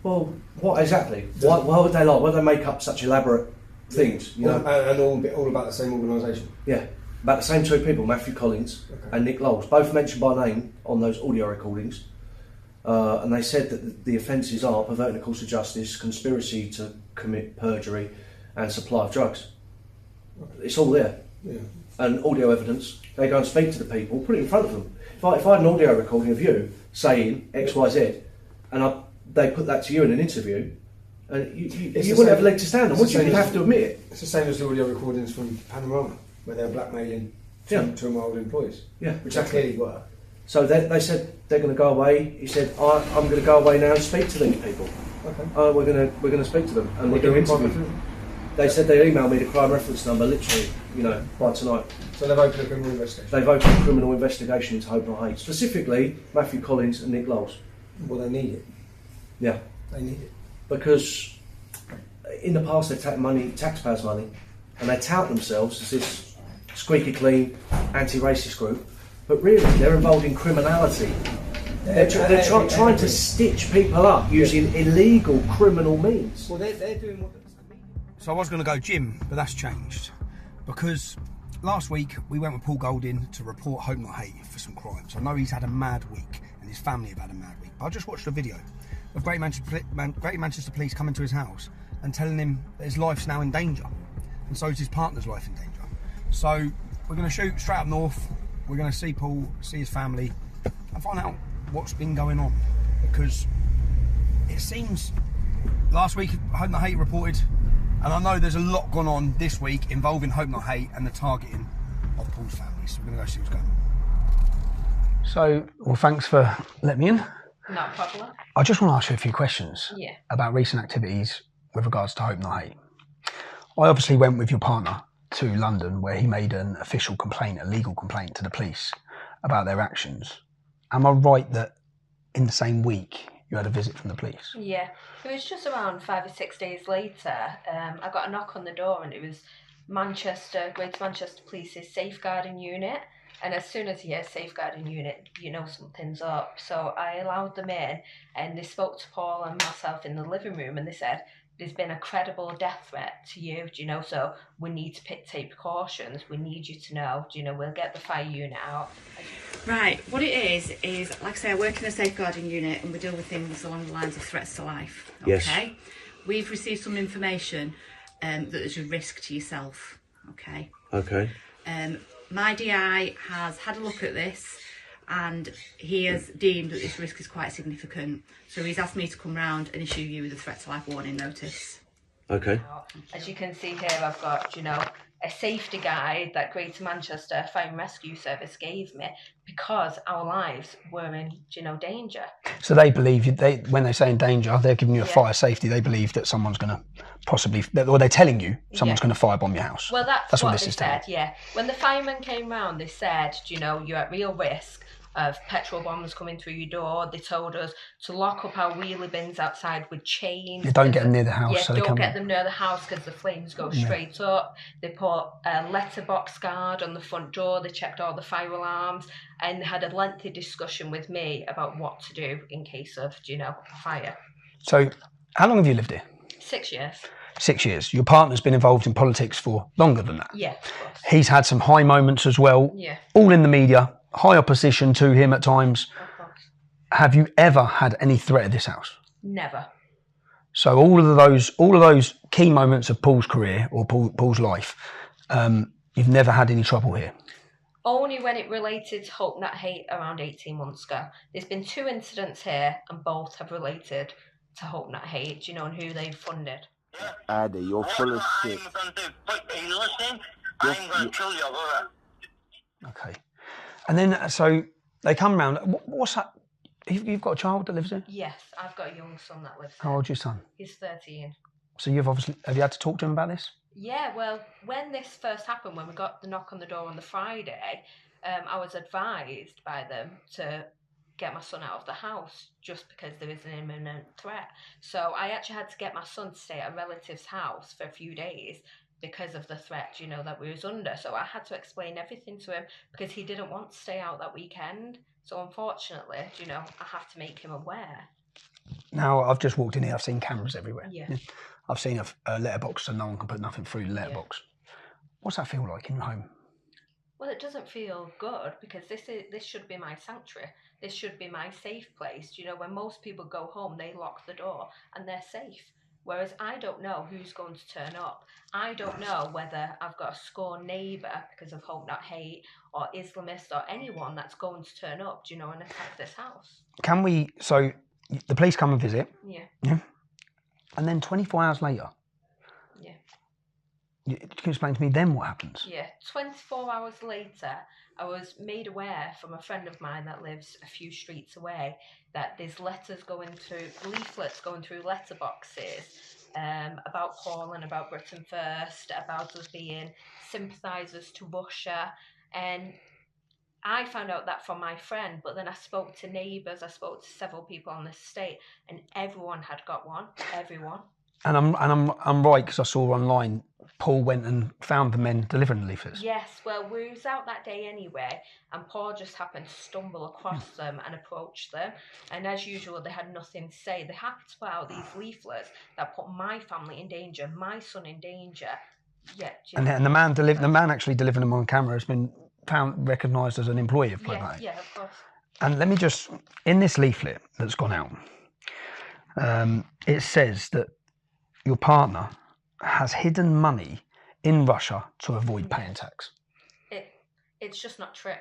Well, what exactly? Why would they lie? Why would they make up such elaborate things? You know? And all about the same organisation? Yeah, about the same 2 people, Matthew Collins and Nick Lowles, both mentioned by name on those audio recordings. And they said that the offences are perverting the course of justice, conspiracy to commit perjury and supply of drugs. It's all there. Yeah. And audio evidence, they go and speak to the people, put it in front of them. If I had an audio recording of you saying X, Y, Z, and they put that to you in an interview, and you wouldn't have a leg to stand on, would you? You'd have to admit it. It's the same as the audio recordings from PARAM, where they're blackmailing two of my old employees. Yeah, which they clearly were. So they said they're going to go away. He said, I'm going to go away now and speak to these people. Okay. We're going to speak to them, and we're going to interview them. They said they'd email me the crime reference number, literally, by tonight. So they've opened a criminal investigation? They've opened a criminal investigation into Hope Not Hate, specifically Matthew Collins and Nick Lowles. Well, they need it. Yeah. They need it. Because in the past they've taken money, taxpayers' money, and they tout themselves as this squeaky clean, anti-racist group, but really they're involved in criminality. They're trying to stitch people up using illegal criminal means. Well, they're doing what... So I was going to go gym, but that's changed. Because last week we went with Paul Golding to report Hope Not Hate for some crimes. I know he's had a mad week and his family have had a mad week. But I just watched a video of Great Manchester Police coming to his house and telling him that his life's now in danger. And so is his partner's life in danger. So we're going to shoot straight up north. We're going to see Paul, see his family and find out what's been going on. Because it seems last week Hope Not Hate reported, and I know there's a lot gone on this week involving Hope Not Hate and the targeting of Paul's family. So we're going to go see what's going on. So, well, thanks for letting me in. No problem. I just want to ask you a few questions Yeah. about recent activities with regards to Hope Not Hate. I obviously went with your partner to London where he made an official complaint, a legal complaint to the police about their actions. Am I right that in the same week you had a visit from the police? Yeah, it was just around 5 or 6 days later. I got a knock on the door and it was Greater Manchester Police's safeguarding unit. And as soon as you hear safeguarding unit, you know something's up. So I allowed them in and they spoke to Paul and myself in the living room and they said, there's been a credible death threat to you, do you know, so we need to take precautions. We need you to know, do you know, we'll get the fire unit out. Right, what it is, like I say, I work in a safeguarding unit and we deal with things along the lines of threats to life. Yes. Okay? We've received some information that there's a risk to yourself. Okay? Okay. My DI has had a look at this and he has deemed that this risk is quite significant. So he's asked me to come round and issue you with a threat to life warning notice. Okay. As you can see here, I've got, you know, a safety guide that Greater Manchester Fire and Rescue Service gave me because our lives were in, you know, danger. So they believe, when they say in danger, they're giving you a fire safety, they believe that someone's going to possibly, or they're telling you someone's going to firebomb your house. Well, that's what this they is said, yeah. When the firemen came round, they said, you know, you're at real risk of petrol bombs coming through your door. They told us to lock up our wheelie bins outside with chains. You don't get them near the house. Yeah, so they don't get them near the house because the flames go Yeah. straight up. They put a letterbox guard on the front door. They checked all the fire alarms and had a lengthy discussion with me about what to do in case of, you know, a fire. So how long have you lived here? 6 years. 6 years. Your partner's been involved in politics for longer than that. Yeah, of course. He's had some high moments as well. Yeah. All in the media, high opposition to him at times. Have you ever had any threat at this house? Never. So all of those key moments of Paul's career or Paul's life, you've never had any trouble here? Only when it related to Hope Not Hate around 18 months ago. There's been 2 incidents here and both have related to Hope Not Hate, you know, and who they've funded. Addy, you're full of shit. Okay. And then, so they come round. What's that? You've got a child that lives here? Yes, I've got a young son that lives How here. old's your son? He's 13. So have you had to talk to him about this? Yeah, well, when this first happened, when we got the knock on the door on the Friday, I was advised by them to get my son out of the house just because there is an imminent threat. So I actually had to get my son to stay at a relative's house for a few days because of the threat, you know, that we was under. So I had to explain everything to him because he didn't want to stay out that weekend. So unfortunately, you know, I have to make him aware. Now, I've just walked in here, I've seen cameras everywhere. Yeah. I've seen a letterbox so no one can put nothing through the letterbox. What's that feel like in your home? Well, it doesn't feel good because this should be my sanctuary. This should be my safe place. You know, when most people go home, they lock the door and they're safe. Whereas I don't know who's going to turn up. I don't know whether I've got a scorned neighbour because of Hope Not Hate or Islamist or anyone that's going to turn up, you know, and attack this house. So the police come and visit. Yeah. Yeah. And then 24 hours later. Yeah. Can you explain to me then what happens? Yeah. 24 hours later, I was made aware from a friend of mine that lives a few streets away that there's leaflets going through letterboxes about Paul and about Britain First, about us being sympathisers to Russia. And I found out that from my friend, but then I spoke to neighbours, I spoke to several people on the estate, and everyone had got one. Everyone. And I'm right, because I saw online Paul went and found the men delivering the leaflets. Yes, well, we was out that day anyway, and Paul just happened to stumble across them and approach them. And as usual, they had nothing to say. They happened to put out these leaflets that put my family in danger, my son in danger. Yeah. And the man actually delivering them on camera has been recognised as an employee of Plandemic. Yeah, of course. And let me just, in this leaflet that's gone out, it says that your partner has hidden money in Russia to avoid paying tax. It's just not true.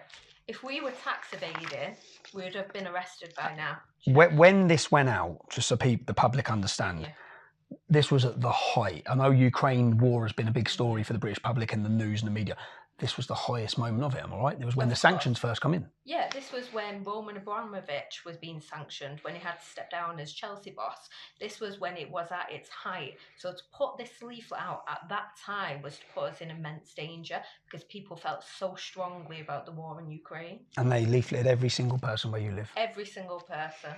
If we were tax evading, we would have been arrested by now. When this went out, just so the public understand, this was at the height. I know Ukraine war has been a big story for the British public and the news and the media. This was the highest moment of it, am I right? It was when the sanctions first come in. Yeah, this was when Roman Abramovich was being sanctioned, when he had to step down as Chelsea boss. This was when it was at its height. So to put this leaflet out at that time was to put us in immense danger, because people felt so strongly about the war in Ukraine. And they leafleted every single person where you live. Every single person.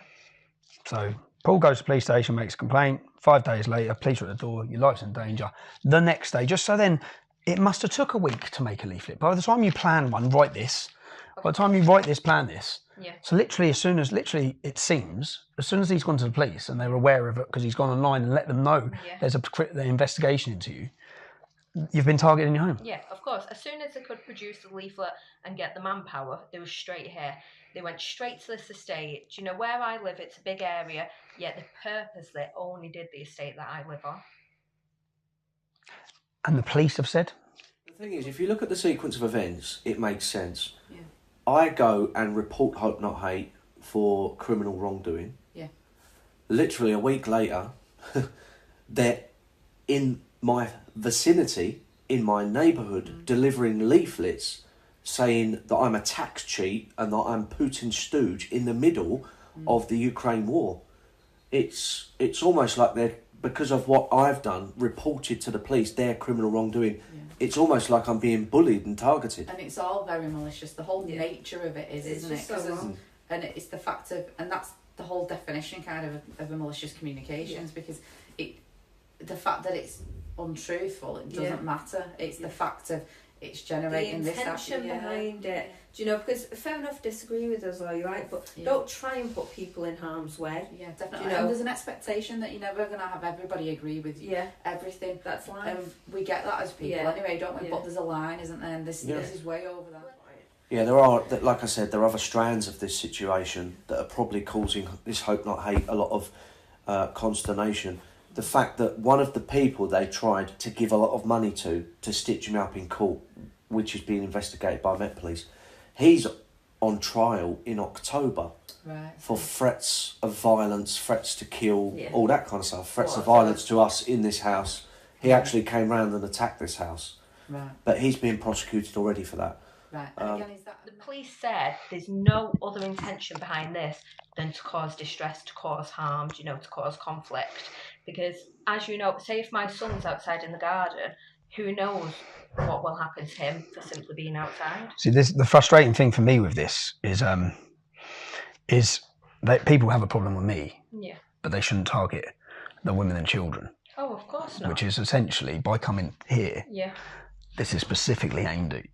So Paul goes to the police station, makes a complaint. 5 days later, police are at the door, your life's in danger. The next day, just so then, it must have took a week to make a leaflet. By the time you plan one, write this. By the time you write this, plan this. Yeah. So literally, it seems, as soon as he's gone to the police and they're aware of it because he's gone online and let them know there's an investigation into you, you've been targeted in your home. Yeah, of course. As soon as they could produce the leaflet and get the manpower, they were straight here. They went straight to this estate. Do you know where I live? It's a big area, yet they purposely only did the estate that I live on. And the police have said? The thing is, if you look at the sequence of events, it makes sense. Yeah. I go and report Hope Not Hate for criminal wrongdoing. Yeah. Literally a week later, they're in my vicinity, in my neighbourhood, delivering leaflets saying that I'm a tax cheat and that I'm Putin's stooge in the middle of the Ukraine war. It's almost like they're, because of what I've done, reported to the police their criminal wrongdoing. Yeah. It's almost like I'm being bullied and targeted. And it's all very malicious. The whole nature of it is, isn't it? So and it's the fact of, and that's the whole definition kind of a malicious communications, because the fact that it's untruthful, it doesn't matter. It's the fact of it's generating the intention behind it. Do you know, because fair enough, disagree with us, are you right? But don't try and put people in harm's way. Yeah, definitely. You know? And there's an expectation that you're never going to have everybody agree with you. Everything. That's life. We get that as people anyway, don't we? But there's a line, isn't there? And this is way over that. Yeah, there are, like I said, there are other strands of this situation that are probably causing this Hope Not Hate a lot of consternation. The fact that one of the people they tried to give a lot of money to stitch me up in court, which is being investigated by Met Police, he's on trial in October for threats of violence, threats to kill, all that kind of stuff, threats of violence to us in this house. He actually came round and attacked this house. But he's being prosecuted already for that. And again, is that the police said there's no other intention behind this than to cause distress, to cause harm, you know, to cause conflict. Because, as you know, say if my son's outside in the garden, who knows what will happen to him for simply being outside. See, the frustrating thing for me with this is that people have a problem with me, but they shouldn't target the women and children. Oh, of course not. Which is essentially, by coming here, this is specifically aimed at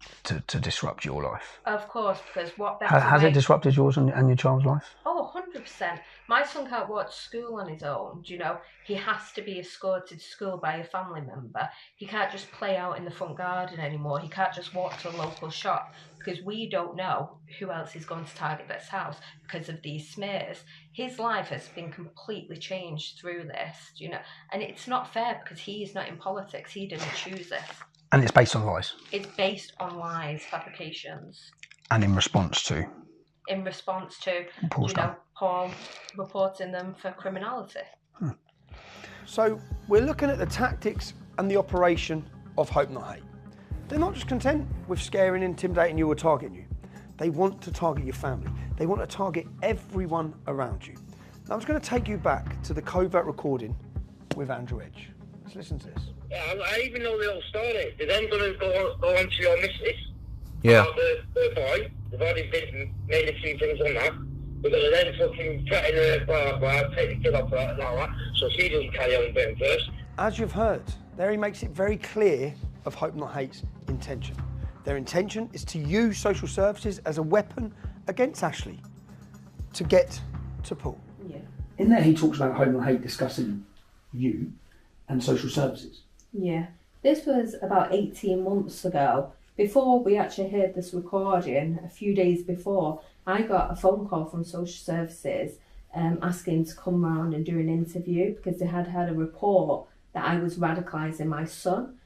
to disrupt your life. Of course, because what better Has it disrupted yours and your child's life? Oh, 100%. My son can't walk to school on his own, you know. He has to be escorted to school by a family member. He can't just play out in the front garden anymore. He can't just walk to a local shop, because we don't know who else is going to target this house because of these smears. His life has been completely changed through this, you know. And it's not fair, because he's not in politics. He didn't choose this. And it's based on lies. It's based on lies, fabrications. And in response to? In response to, Paul reporting them for criminality. So we're looking at the tactics and the operation of Hope Not Hate. They're not just content with scaring, intimidating you or targeting you. They want to target your family. They want to target everyone around you. Now I'm just going to take you back to the covert recording with Andrew Edge. Let's listen to this. Yeah, I even know the whole story. They're then going to go on to your missus. Yeah. The boy, they've already made a few things on that. because of them fucking threatening her, blah, blah, blah, take the kid off her and all that, so she doesn't carry on being first. As you've heard, there he makes it very clear of Hope Not Hate's intention. Their intention is to use social services as a weapon against Ashley to get to Paul. Yeah. In there he talks about Hope Not Hate discussing you and social services. Yeah. This was about 18 months ago. Before we actually heard this recording, a few days before, I got a phone call from social services asking to come round and do an interview because they had had a report that I was radicalising my son.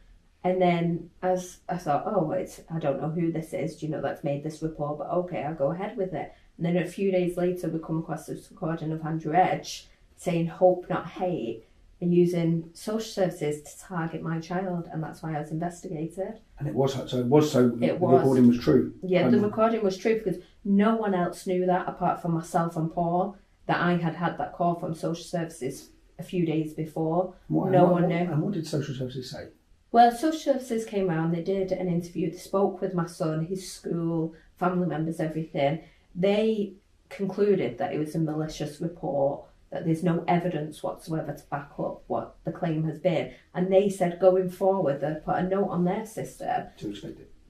And then as I thought, oh, I don't know who this is, that's made this report, but okay, I'll go ahead with it. And then a few days later, we come across this recording of Andrew Edge saying Hope Not Hate and using social services to target my child, and that's why I was investigated. And the recording was true. Yeah, the recording was true because no one else knew that apart from myself and Paul, that I had had that call from social services a few days before. No one knew. And what did social services say? Well, social services came round, they did an interview, they spoke with my son, his school, family members, everything. They concluded that it was a malicious report, that there's no evidence whatsoever to back up what the claim has been. And they said going forward, they'd put a note on their system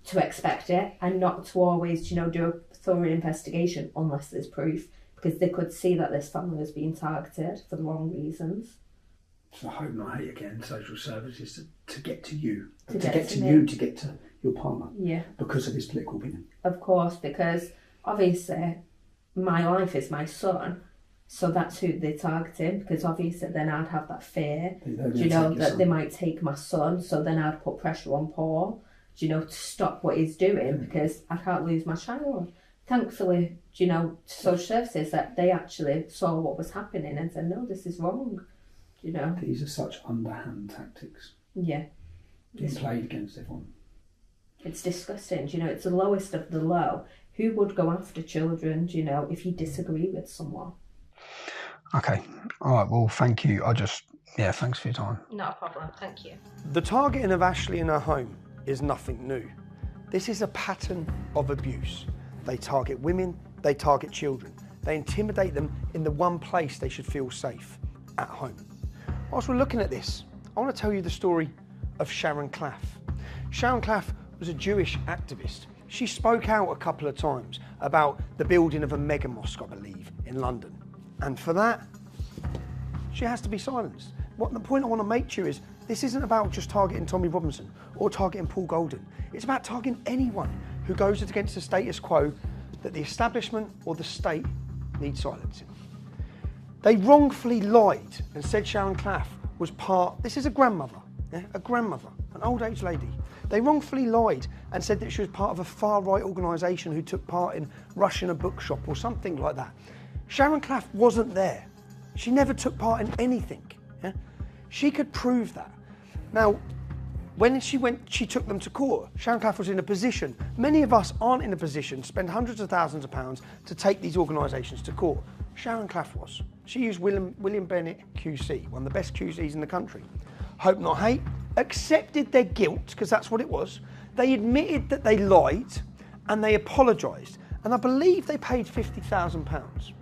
to expect it and not to always, do a thorough investigation unless there's proof, because they could see that this family was being targeted for the wrong reasons. So Hope Not Hate again, social services to get to you. To get get to to me. you, to get to your partner. Yeah. Because of his political opinion. Of course, because obviously my life is my son, so that's who they're targeting, because obviously then I'd have that fear, that they might take my son, so then I'd put pressure on Paul, to stop what he's doing, because I can't lose my child. Thankfully, social services, that they actually saw what was happening and said, no, this is wrong, These are such underhand tactics. Yeah. Being played against everyone. It's disgusting, it's the lowest of the low. Who would go after children, if you disagree with someone? Okay, all right, well, thank you. Thanks for your time. Not a problem, thank you. The targeting of Ashley in her home is nothing new. This is a pattern of abuse. They target women, they target children. They intimidate them in the one place they should feel safe, at home. Whilst we're looking at this, I want to tell you the story of Sharon Claff. Sharon Claff was a Jewish activist. She spoke out a couple of times about the building of a mega mosque, I believe, in London. And for that, she has to be silenced. The point I want to make to you is, this isn't about just targeting Tommy Robinson or targeting Paul Golden. It's about targeting anyone who goes against the status quo that the establishment or the state needs silencing. They wrongfully lied and said Sharon Claff was this is a grandmother, an old age lady. They wrongfully lied and said that she was part of a far-right organisation who took part in rushing a bookshop or something like that. Sharon Claff wasn't there. She never took part in anything. Yeah? She could prove that. Now, when she took them to court. Sharon Claff was in a position. Many of us aren't in a position to spend hundreds of thousands of pounds to take these organisations to court. Sharon Claff was. She used William Bennett QC, one of the best QCs in the country. Hope Not Hate accepted their guilt, because that's what it was. They admitted that they lied and they apologised. And I believe they paid £50,000.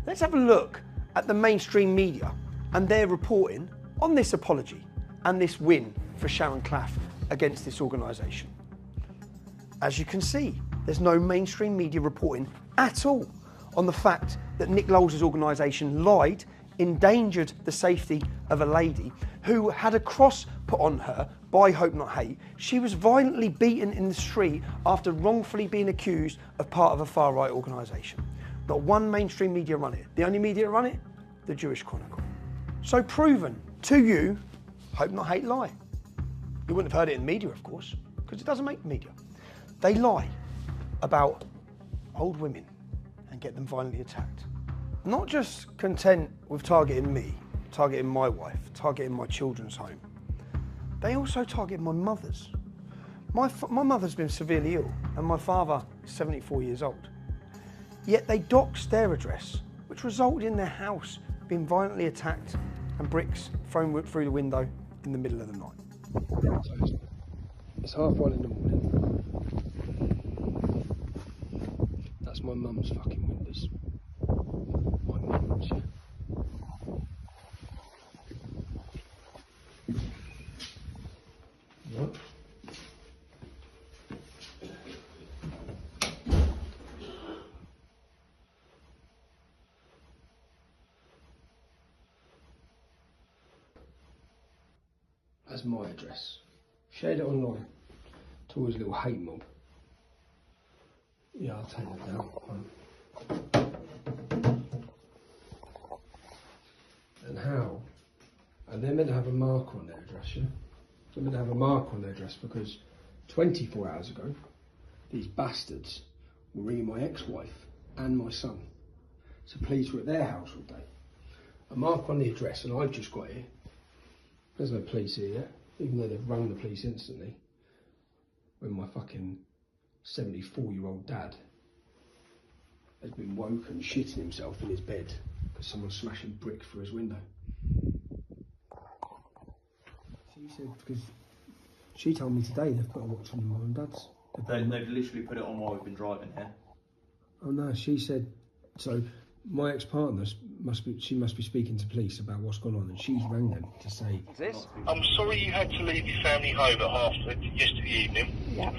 Let's have a look at the mainstream media and their reporting on this apology and this win for Sharon Claff against this organisation. As you can see, there's no mainstream media reporting at all on the fact that Nick Lowell's organisation lied, endangered the safety of a lady who had a cross put on her by Hope Not Hate. She was violently beaten in the street after wrongfully being accused of part of a far-right organisation. Not one mainstream media run it. The only media that run it, the Jewish Chronicle. So proven to you, Hope Not Hate lie. You wouldn't have heard it in the media, of course, because it doesn't make media. They lie about old women and get them violently attacked. Not just content with targeting me, targeting my wife, targeting my children's home. They also target my mother's. My mother's been severely ill and my father is 74 years old. Yet they doxed their address, which resulted in their house being violently attacked and bricks thrown through the window in the middle of the night. So it's 1:30 in the morning. That's my mum's fucking windows. What? That's my address. Shared it online. To his little hate mob. Yeah, I'll take that down. And how? And they're meant to have a marker on their address, yeah? They're meant to have a marker on their address because 24 hours ago, these bastards were ringing my ex-wife and my son. So police were at their house all day. A marker on the address, and I've just got here. There's no police here yet, even though they've rung the police instantly. When my fucking 74-year-old dad has been woken shitting himself in his bed because someone's smashing brick through his window. She said, because she told me today they've put a watch on the mum and dad's. They've literally put it on while we've been driving here. Oh no, she said, so my ex-partner must be speaking to police about what's gone on, and she's rang them to say. I'm sorry you had to leave your family home at yesterday evening. Yeah.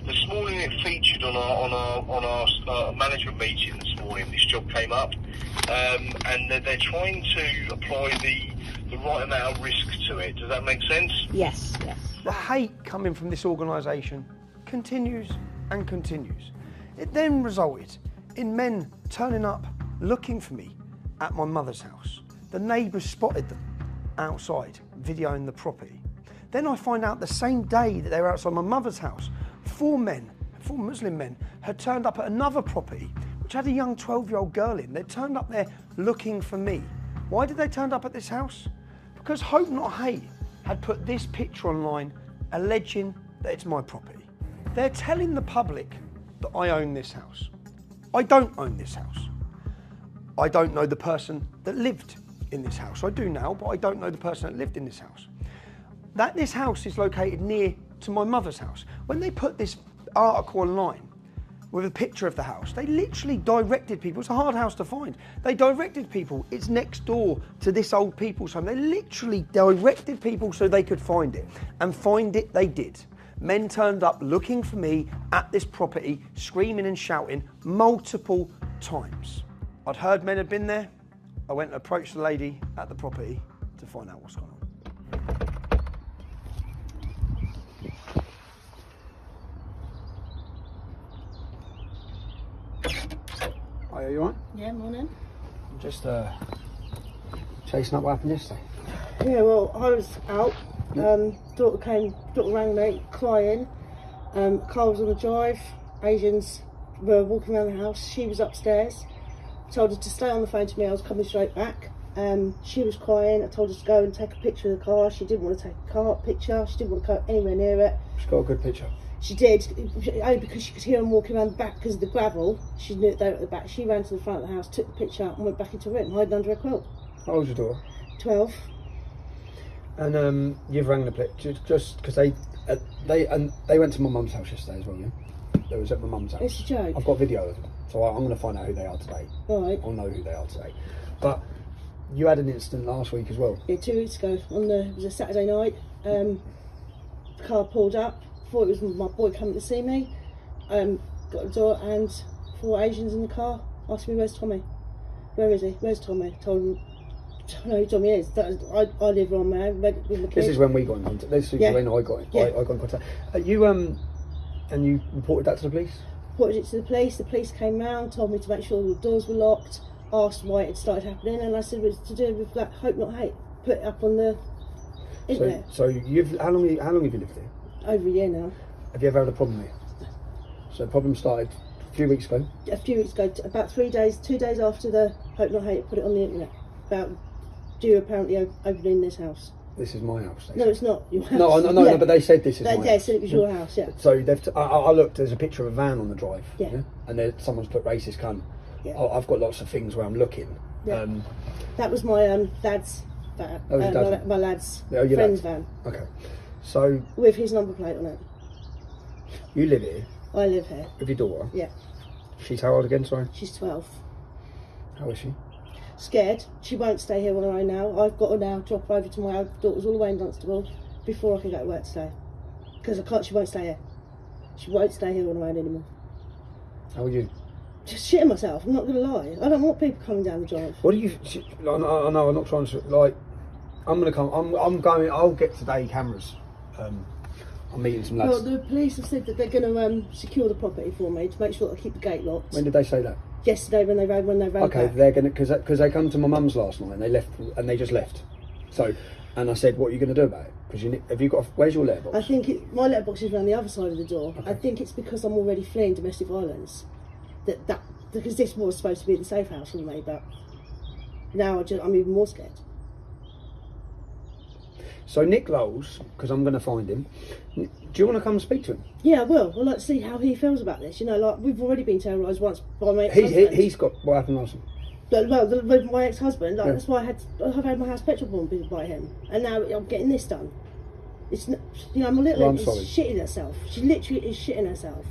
This morning it featured on our management meeting this morning. This job came up, and they're trying to apply the right amount of risk to it. Does that make sense? Yes. Yes. The hate coming from this organisation continues and continues. It then resulted in men turning up looking for me at my mother's house. The neighbours spotted them outside, videoing the property. Then I find out the same day that they were outside my mother's house, four Muslim men, had turned up at another property which had a young 12-year-old girl in. They turned up there looking for me. Why did they turn up at this house? Because Hope Not Hate had put this picture online alleging that it's my property. They're telling the public that I own this house. I don't own this house. I don't know the person that lived in this house. I do now, but I don't know the person that lived in this house. That this house is located near to my mother's house. When they put this article online with a picture of the house, they literally directed people. It's a hard house to find. They directed people. It's next door to this old people's home. They literally directed people so they could find it. And find it they did. Men turned up looking for me at this property, screaming and shouting multiple times. I'd heard men had been there. I went and approached the lady at the property to find out what's going on. Are you alright? Yeah, morning. I'm just chasing up what happened yesterday. Yeah, well, I was out. Daughter rang me, crying. Car was on the drive. Asians were walking around the house. She was upstairs. I told her to stay on the phone to me. I was coming straight back. She was crying. I told her to go and take a picture of the car. She didn't want to take a picture. She didn't want to go anywhere near it. She's got a good picture. She did, only because she could hear them walking around the back because of the gravel. She knew they were at the back. She ran to the front of the house, took the picture out and went back into her room, hiding under a quilt. How old's your daughter? 12. And you've rang the police just because they went to my mum's house yesterday as well, yeah? They was at my mum's house. It's a joke. I've got video of them, so I'm going to find out who they are today. Right. I'll know who they are today. But you had an incident last week as well. Yeah, 2 weeks ago. It was a Saturday night. The car pulled up. Thought it was my boy coming to see me. Got the door and 4 Asians in the car. Asked me, "Where's Tommy? Where is he? Where's Tommy?" Told him, "I know who Tommy is. I live on there with my kid." This is when we got in contact. This is when I got in contact. And you reported that to the police? Reported it to the police. The police came round, told me to make sure the doors were locked, asked why it had started happening, and I said it was to do with like Hope Not Hate. Put it up on the internet. So how long have you lived here? Over a year now. Have you ever had a problem here? So the problem started a few weeks ago? A few weeks ago, about 3 days, 2 days after the Hope Not Hate put it on the internet, about you apparently opening this house. This is my house. No, it's not your house. No, but they said this is my house. They said it was your house, yeah. So I looked, there's a picture of a van on the drive. Yeah. And someone's put racist cunt. Yeah. I've got lots of things where I'm looking. Yeah. That was my lad's van. My lad's friend's van. Okay. So with his number plate on it. You live here? I live here. With your daughter? Yeah. She's how old again, sorry? She's 12. How is she? Scared. She won't stay here on her own now. I've got to now drop her over to my daughter's all the way in Dunstable before I can go to work today. Because I can't, she won't stay here. She won't stay here on her own anymore. How are you? Just shitting myself, I'm not going to lie. I don't want people coming down the drive. What do you... I know, I'm not trying to... Like, I'm going to come... I'm going... I'll get today cameras. I'm meeting some lads. Well, the police have said that they're going to secure the property for me to make sure that I keep the gate locked. When did they say that? Yesterday when they rode Okay, back. they're going to... Because they come to my mum's last night and they left... And they just left. So... And I said, what are you going to do about it? Because have you got... Where's your letterbox? I think my letterbox is around the other side of the door. Okay. I think it's because I'm already fleeing domestic violence. Because this was supposed to be the safe house for me, but now I'm even more scared. So Nick Lowles, because I'm going to find him, do you want to come and speak to him? Yeah, I will. I'd like to see how he feels about this. You know, like, we've already been terrorised once by my ex-husband. He's got... What happened last time? Well, with my ex-husband, like, Yeah. that's why I've had my house petrol bombed by him, and now I'm getting this done. It's not, you know, my little Well, I'm lady's sorry. shitting herself. She literally is shitting herself.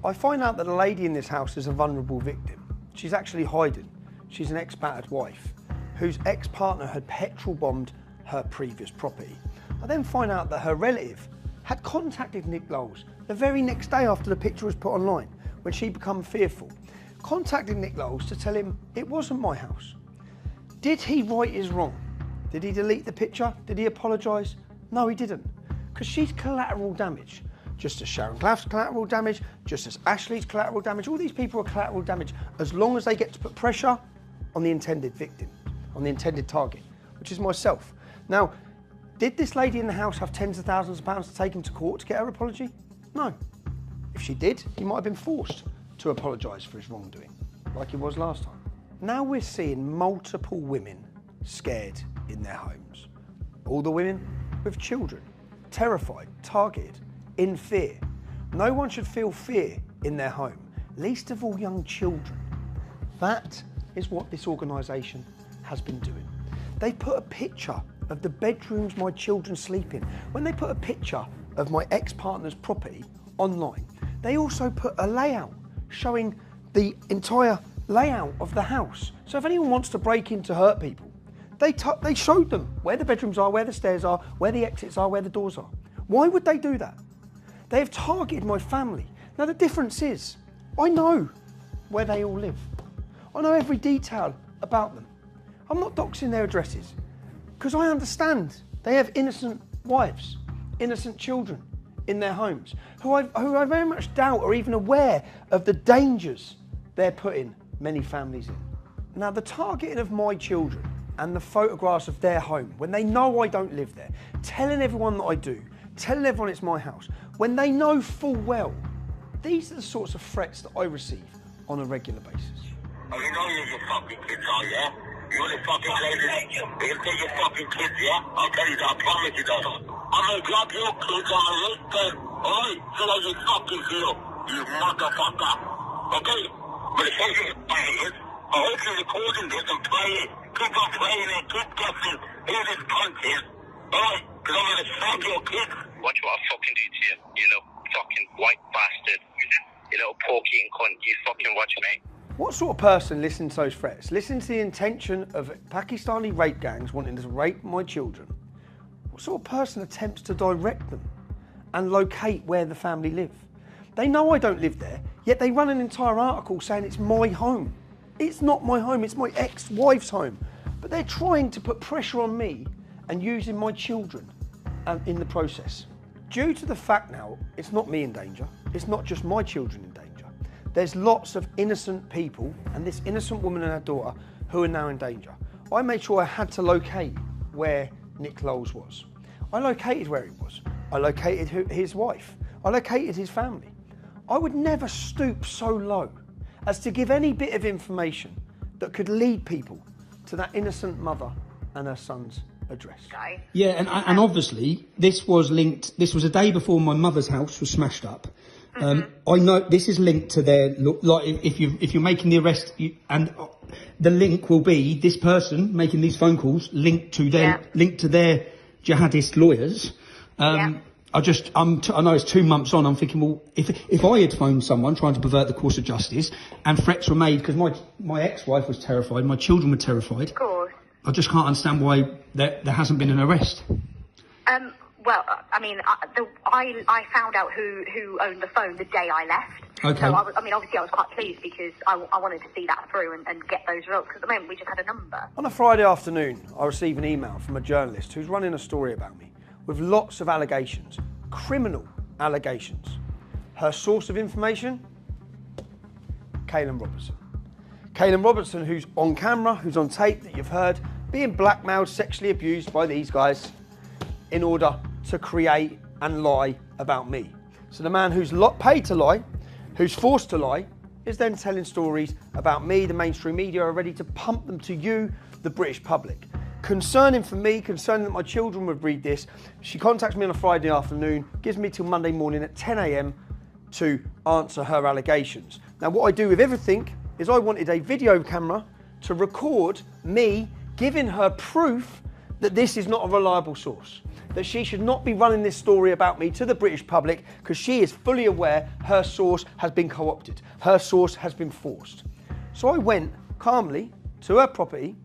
I find out that a lady in this house is a vulnerable victim. She's actually hiding. She's an ex-battered wife whose ex-partner had petrol bombed her previous property. I then find out that her relative had contacted Nick Lowles the very next day after the picture was put online, when she became fearful. Contacted Nick Lowles to tell him it wasn't my house. Did he right his wrong? Did he delete the picture? Did he apologise? No, he didn't. Because she's collateral damage. Just as Sharon Claff's collateral damage, just as Ashley's collateral damage, all these people are collateral damage as long as they get to put pressure on the intended victim, on the intended target, which is myself. Now, did this lady in the house have tens of thousands of pounds to take him to court to get her apology? No. If she did, he might have been forced to apologise for his wrongdoing, like he was last time. Now we're seeing multiple women scared in their homes. All the women with children, terrified, targeted, in fear. No one should feel fear in their home, least of all young children. That is what this organisation has been doing. They put a picture of the bedrooms my children sleep in. When they put a picture of my ex-partner's property online, they also put a layout showing the entire layout of the house. So if anyone wants to break in to hurt people, they showed them where the bedrooms are, where the stairs are, where the exits are, where the doors are. Why would they do that? They have targeted my family. Now the difference is, I know where they all live. I know every detail about them. I'm not doxing their addresses because I understand they have innocent wives, innocent children in their homes who I very much doubt are even aware of the dangers they're putting many families in. Now the targeting of my children and the photographs of their home, when they know I don't live there, telling everyone that I do, telling everyone it's my house, when they know full well, these are the sorts of threats that I receive on a regular basis. Oh, you know you're your fucking kids are, yeah? You want to fucking play this? You can take your fucking kids, yeah? I'll tell you that, I promise you that. I'm gonna grab your kids on a late day, alright? So that you fucking feel, you motherfucker. Okay? But if you play it, I hope you're recording this and play it. Keep on playing it, keep guessing who this cunt is. Alright? Because I'm gonna fuck your kids. Watch what I fucking do to you, you little fucking white bastard. You little pork-eating cunt, you fucking watch me. What sort of person listens to those threats? Listens to the intention of Pakistani rape gangs wanting to rape my children? What sort of person attempts to direct them and locate where the family live? They know I don't live there, yet they run an entire article saying it's my home. It's not my home, it's my ex-wife's home. But they're trying to put pressure on me and using my children in the process. Due to the fact now, it's not me in danger, it's not just my children in danger. There's lots of innocent people and this innocent woman and her daughter who are now in danger. I made sure I had to locate where Nick Lowles was. I located where he was. I located his wife. I located his family. I would never stoop so low as to give any bit of information that could lead people to that innocent mother and her son's address. Yeah, and obviously this was linked. This was a day before my mother's house was smashed up. I know this is linked to their like if you're making the arrest, and the link will be this person making these phone calls linked to their jihadist lawyers. I know it's 2 months on. I'm thinking, well, if I had phoned someone trying to pervert the course of justice and threats were made because my ex-wife was terrified, my children were terrified. Of course. I just can't understand why there hasn't been an arrest. Well, I mean, I found out who owned the phone the day I left. Okay. So, obviously I was quite pleased because I wanted to see that through and get those results, because at the moment we just had a number. On a Friday afternoon, I received an email from a journalist who's running a story about me with lots of allegations, criminal allegations. Her source of information? Caelan Robertson. Caelan Robertson, who's on camera, who's on tape that you've heard, being blackmailed, sexually abused by these guys in order to create and lie about me. So the man who's paid to lie, who's forced to lie, is then telling stories about me. The mainstream media are ready to pump them to you, the British public. Concerning for me, concerning that my children would read this, she contacts me on a Friday afternoon, gives me till Monday morning at 10 a.m. to answer her allegations. Now what I do with everything is I wanted a video camera to record me giving her proof that this is not a reliable source, that she should not be running this story about me to the British public, because she is fully aware her source has been co-opted, her source has been forced. So I went calmly to her property.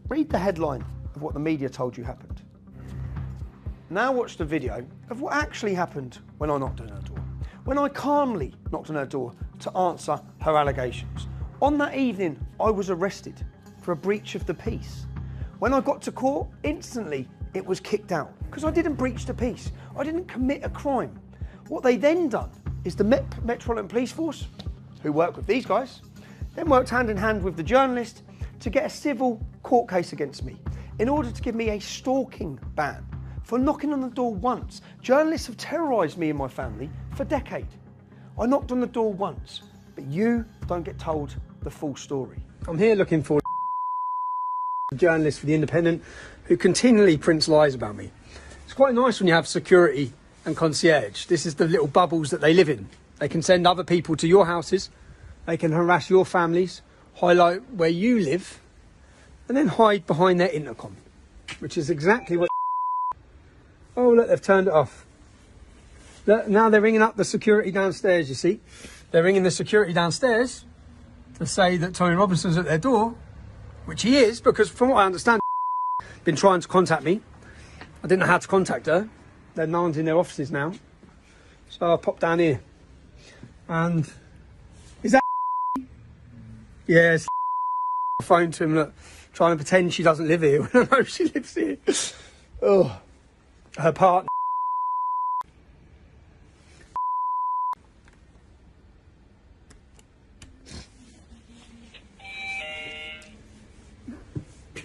Read the headline of what the media told you happened. Now watch the video of what actually happened when I knocked on her door, when I calmly knocked on her door to answer her allegations. On that evening, I was arrested for a breach of the peace. When I got to court, instantly it was kicked out because I didn't breach the peace. I didn't commit a crime. What they then done is the Metropolitan Police Force, who work with these guys, then worked hand in hand with the journalist to get a civil court case against me in order to give me a stalking ban for knocking on the door once. Journalists have terrorised me and my family for decades. I knocked on the door once, but you don't get told the full story. I'm here looking for a journalist for The Independent who continually prints lies about me. It's quite nice when you have security and concierge. This is the little bubbles that they live in. They can send other people to your houses, they can harass your families, highlight where you live, and then hide behind their intercom, which is exactly what... Oh, look, they've turned it off. Look, now they're ringing up the security downstairs, you see. They're ringing the security downstairs to say that Tommy Robinson's at their door, which he is, because from what I understand, been trying to contact me. I didn't know how to contact her. They're no one's in their offices now. So I popped down here. And... Is that... Yes. I phoned to him, look, trying to pretend she doesn't live here when I know she lives here. Oh. Her partner.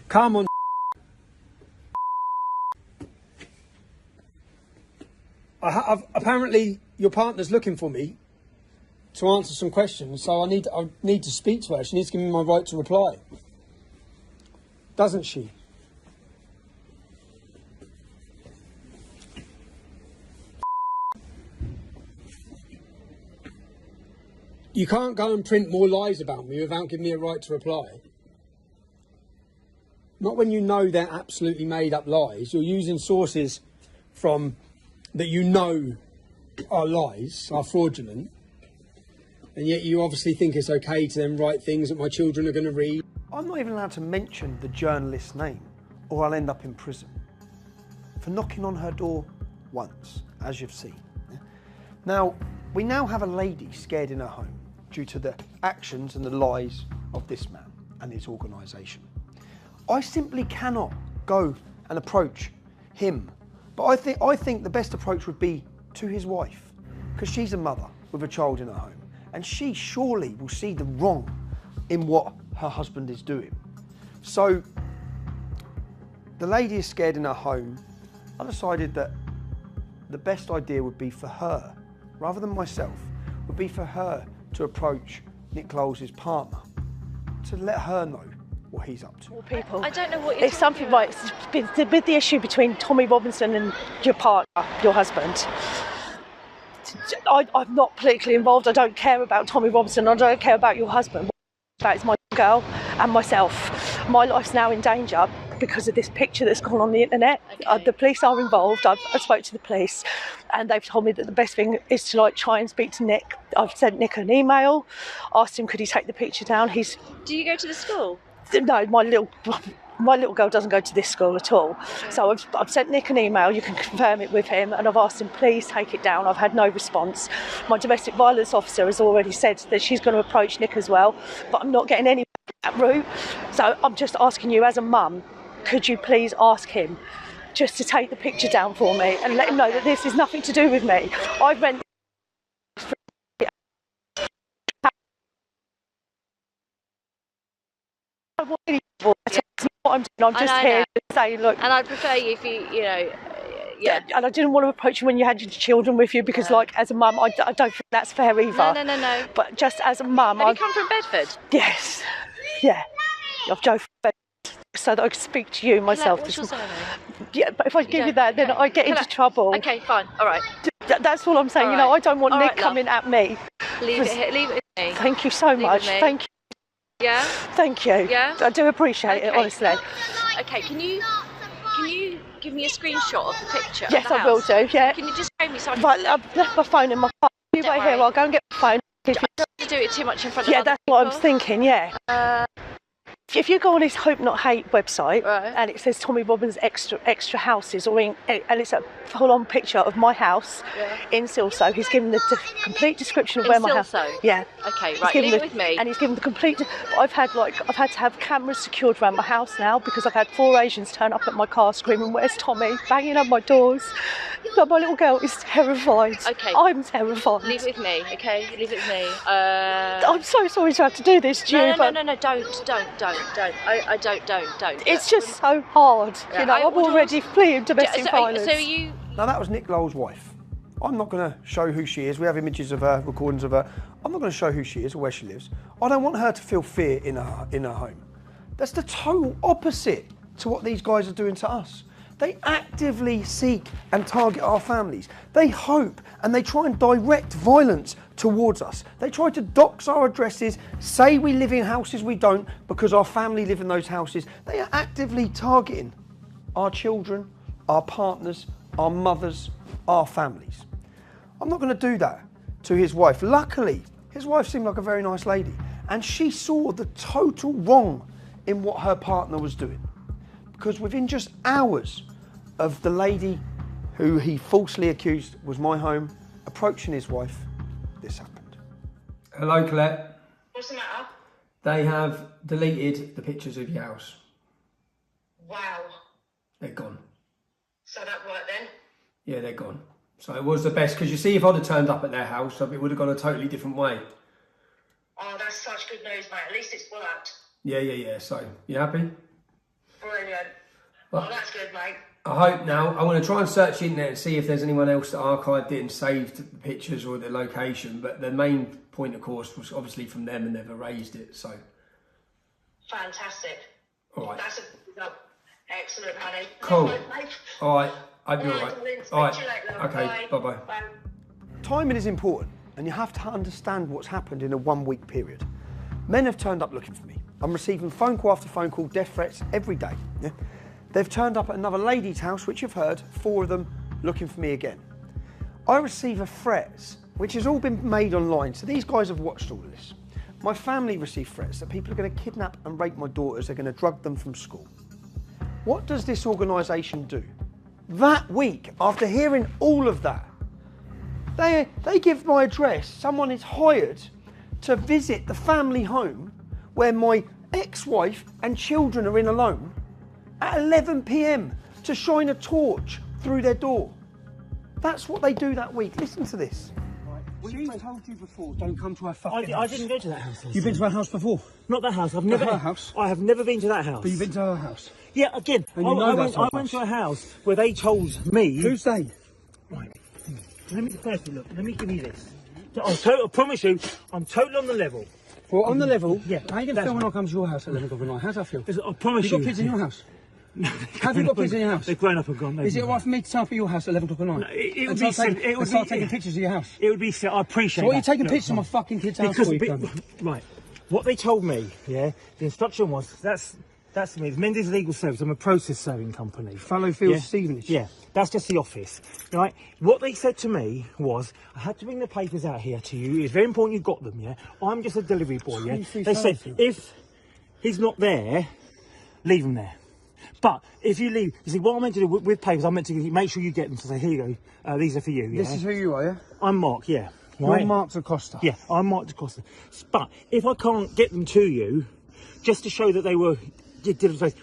Come on. Apparently your partner's looking for me to answer some questions, so I need to speak to her. She needs to give me my right to reply. Doesn't she? You can't go and print more lies about me without giving me a right to reply. Not when you know they're absolutely made up lies. You're using sources from that you know are lies, are fraudulent, and yet you obviously think it's okay to then write things that my children are going to read. I'm not even allowed to mention the journalist's name, or I'll end up in prison for knocking on her door once, as you've seen. Now, we now have a lady scared in her home due to the actions and the lies of this man and his organisation. I simply cannot go and approach him, but I think the best approach would be to his wife, because she's a mother with a child in her home, and she surely will see the wrong in what her husband is doing. So the lady is scared in her home. I decided that the best idea would be for her, rather than myself, would be for her to approach Nick Lowell's partner to let her know what he's up to. People. I don't know what it's something like with the issue between Tommy Robinson and your partner, your husband. I'm not politically involved. I don't care about Tommy Robinson. I don't care about your husband. That is my girl and myself. My life's now in danger because of this picture that's gone on the internet. The police are involved. I spoke to the police, and they've told me that the best thing is to like try and speak to Nick. I've sent Nick an email, asked him could he take the picture down. Do you go to the school? No, my little girl doesn't go to this school at all. So I've sent Nick an email, you can confirm it with him, and I've asked him please take it down. I've had no response. My domestic violence officer has already said that she's going to approach Nick as well, but I'm not getting any that route. So I'm just asking you as a mum, could you please ask him just to take the picture down for me and let him know that this is nothing to do with me. I rent what I'm doing. I'm just here to say, look. And I'd prefer you if you know, yeah. And I didn't want to approach you when you had your children with you because, like, as a mum, I don't think that's fair either. No. But just as a mum, Have you come from Bedford? Yes. Yeah. I've drove from Bedford so that I can speak to you myself. What's your surname? Yeah, but if I give you that, then I get into trouble. Okay, fine. All right. That's all I'm saying. You know, I don't want Nick coming at me. Leave it here. Leave it with me. Thank you so much. Thank you. Yeah? Thank you. Yeah? I do appreciate it, honestly. Okay, can you give me a screenshot of the picture? Yes, of the I will house? do, yeah. Can you just show me so I can... Right, I've left my phone in my car. You wait here, I'll go and get my phone. I don't want to do it too much in front of other that's people. what I was thinking, yeah. If you go on his Hope Not Hate website and it says Tommy Robbins extra houses, and it's a full-on picture of my house in Silso, he's given the complete description of where my house. Yeah. Okay, right. Leave it with me. And he's given the complete. I've had to have cameras secured around my house now because I've had 4 Asians turn up at my car screaming, "Where's Tommy?" banging up my doors. But my little girl is terrified. Okay. I'm terrified. Leave it with me, okay? Leave it with me. I'm so sorry to have to do this to you, but No, don't. I don't. It's just so hard. Yeah, You know, I'm already fleeing domestic violence. So you... Now that was Nick Lowell's wife. I'm not going to show who she is. We have images of her, recordings of her. I'm not going to show who she is or where she lives. I don't want her to feel fear in her home. That's the total opposite to what these guys are doing to us. They actively seek and target our families. They hope and they try and direct violence towards us. They try to dox our addresses, say we live in houses we don't because our family live in those houses. They are actively targeting our children, our partners, our mothers, our families. I'm not going to do that to his wife. Luckily, his wife seemed like a very nice lady and she saw the total wrong in what her partner was doing. Because within just hours of the lady who he falsely accused was my home approaching his wife, this happened. Hello, Colette. What's the matter? They have deleted the pictures of your house. Wow. They're gone. So that worked then? Yeah, they're gone. So it was the best, because you see, if I'd have turned up at their house, it would have gone a totally different way. Oh, that's such good news, mate. At least it's worked. Yeah. So, you happy? Brilliant. Well, oh, that's good, mate. I hope now. I'm going to try and search the internet and see if there's anyone else that archived it and saved the pictures or the location. But the main point, of course, was obviously from them and they've erased it. So. Fantastic. All right. That's excellent, honey. Cool. Right, mate. All right. I'll be all right. All right. later. Okay. Bye-bye. Bye. Timing is important and you have to understand what's happened in a 1 week period. Men have turned up looking for me. I'm receiving phone call after phone call, death threats every day. Yeah? They've turned up at another lady's house, which you've heard, 4 of them looking for me again. I receive a threats, which has all been made online, so these guys have watched all this. My family receive threats that people are going to kidnap and rape my daughters, they're going to drug them from school. What does this organisation do? That week, after hearing all of that, they give my address. Someone is hired to visit the family home where my ex-wife and children are in alone at 11 p.m. to shine a torch through their door. That's what they do that week. Listen to this. She's told you before, don't come to our fucking house. I didn't go to that house. You've been to our house before? Not that house. I've never. Her house? I have never been to that house. But you've been to her house? Yeah, again. And you know I went to a house where they told me. Who's they? Right. Let me give you this. I promise you, I'm totally on the level. Well, on the level? Yeah. How are you going to feel when I come to your house at 11 o'clock at night? How's that feel? I promise you. You got kids in your house? Have you got kids in your house? They've grown up and gone. Is it alright for me to turn up at your house at 11 o'clock at night? No, it would be silly. Start taking pictures of your house? It would be silly. I appreciate so what that. Are you taking pictures of my fucking kid's house for? Right. What they told me, yeah, the instruction was, That's me. It's Mendes Legal Service. I'm a process serving company. Fallowfield Stevenage. Yeah, that's just the office. Right? What they said to me was, I had to bring the papers out here to you. It's very important you got them, yeah? I'm just a delivery boy, yeah? They said, if he's not there, leave him there. But if you leave, you see, what I'm meant to do with papers, I'm meant to make sure you get them. So say, here you go, these are for you, yeah? This is who you are, yeah? I'm Mark, yeah. Right? You're Mark Acosta. Yeah, I'm Mark Acosta. But if I can't get them to you, just to show that they were...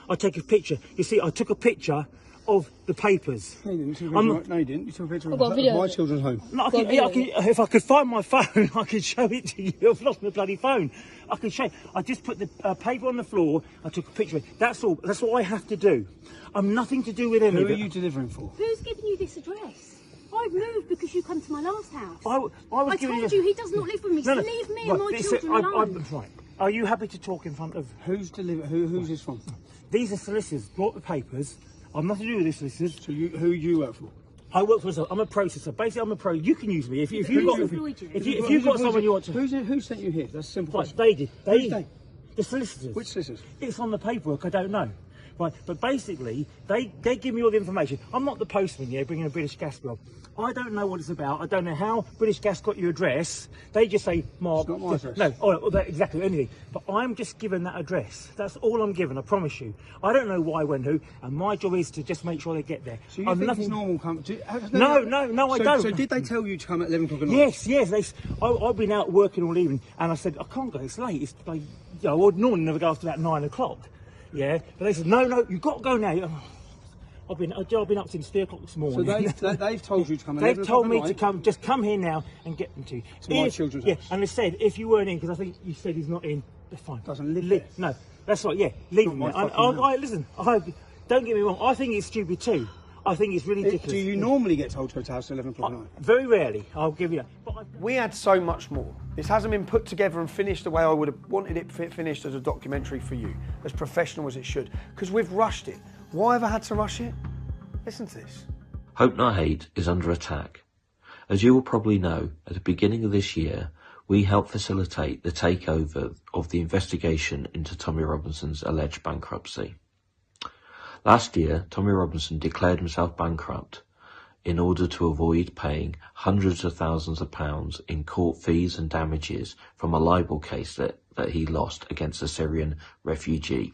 I take a picture. You see, I took a picture of the papers. No, you didn't. No, you didn't. You took a picture of my children's home. No, if I could find my phone, I could show it to you. I've lost my bloody phone. I can show you. I just put the paper on the floor. I took a picture of it. That's all. That's what I have to do. I'm nothing to do with any of it. Who are you delivering for? Who's giving you this address? I've moved because you come to my last house. I told you he does not live with me. So leave me and my children alone. Right. Are you happy to talk in front of... Who's this from? These are solicitors, brought the papers. I'm nothing to do with these solicitors. So who do you work for? I work for myself. I'm a processor. Basically, I'm a pro. You can use me. If you've got someone you want to... Who sent you here? That's a simple question. They did. The solicitors. Which solicitors? It's on the paperwork. I don't know. Right, but basically, they give me all the information. I'm not the postman, yeah, bringing a British Gas bill. I don't know what it's about. I don't know how British Gas got your address. They just say, Mark... It's not my address. No, exactly, anything. But I'm just given that address. That's all I'm given, I promise you. I don't know why, when, who, and my job is to just make sure they get there. So you think it's normal... No, I don't. So did they tell you to come at 11 o'clock at night? Yes. I've been out working all evening, and I said, I can't go, it's late. It's like, I would normally never go after about 9 o'clock. Yeah, but they said, no, you've got to go now. I've been up since 3 o'clock this morning. So they've told you to come. They've told me to come. Just come here now and get them to you. To my children's house. And they said if you weren't in, because I think you said he's not in. That's fine. Doesn't live there. No, that's right. Yeah, leave him there. Listen, don't get me wrong. I think it's stupid too. I think it's really ridiculous. Do you normally get told to go to house at 11 o'clock at night? Very rarely. I'll give you that. But we had so much more. This hasn't been put together and finished the way I would have wanted it finished as a documentary for you, as professional as it should, because we've rushed it. Why have I had to rush it? Listen to this. Hope Not Hate is under attack. As you will probably know, at the beginning of this year, we helped facilitate the takeover of the investigation into Tommy Robinson's alleged bankruptcy. Last year, Tommy Robinson declared himself bankrupt in order to avoid paying hundreds of thousands of pounds in court fees and damages from a libel case that he lost against a Syrian refugee.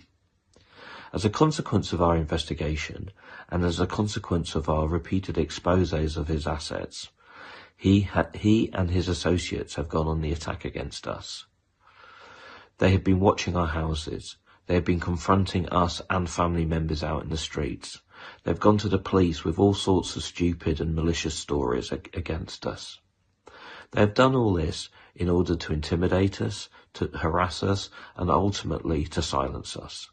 As a consequence of our investigation, and as a consequence of our repeated exposés of his assets, he and his associates have gone on the attack against us. They have been watching our houses. They have been confronting us and family members out in the streets. They've gone to the police with all sorts of stupid and malicious stories against us. They have done all this in order to intimidate us, to harass us, and ultimately to silence us.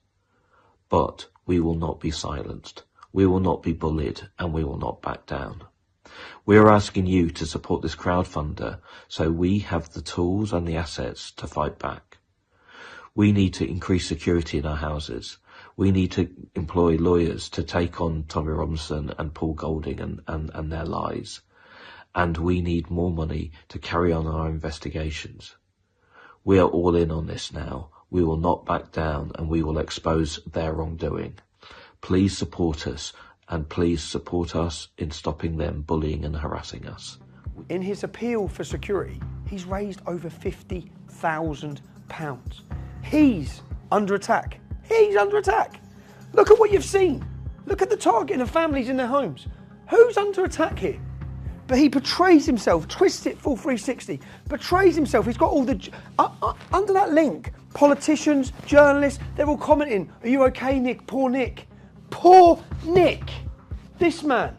But we will not be silenced. We will not be bullied, and we will not back down. We are asking you to support this crowdfunder so we have the tools and the assets to fight back. We need to increase security in our houses. We need to employ lawyers to take on Tommy Robinson and Paul Golding and their lies. And we need more money to carry on our investigations. We are all in on this now. We will not back down, and we will expose their wrongdoing. Please support us, and please support us in stopping them bullying and harassing us. In his appeal for security, he's raised over £50,000. He's under attack. He's under attack. Look at what you've seen. Look at the targeting of families in their homes. Who's under attack here? But he portrays himself, twists it full 360, betrays himself. He's got all the... under that link, politicians, journalists, they're all commenting, are you okay, Nick? Poor Nick. Poor Nick. This man.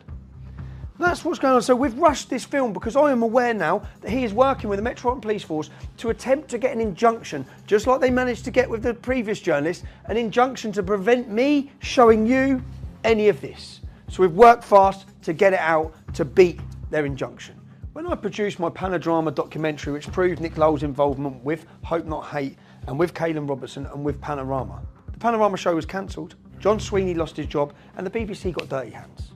That's what's going on. So we've rushed this film because I am aware now that he is working with the Metropolitan Police Force to attempt to get an injunction, just like they managed to get with the previous journalist, an injunction to prevent me showing you any of this. So we've worked fast to get it out, to beat their injunction. When I produced my Panorama documentary, which proved Nick Lowell's involvement with Hope Not Hate and with Caelan Robertson and with Panorama, the Panorama show was cancelled, John Sweeney lost his job and the BBC got dirty hands.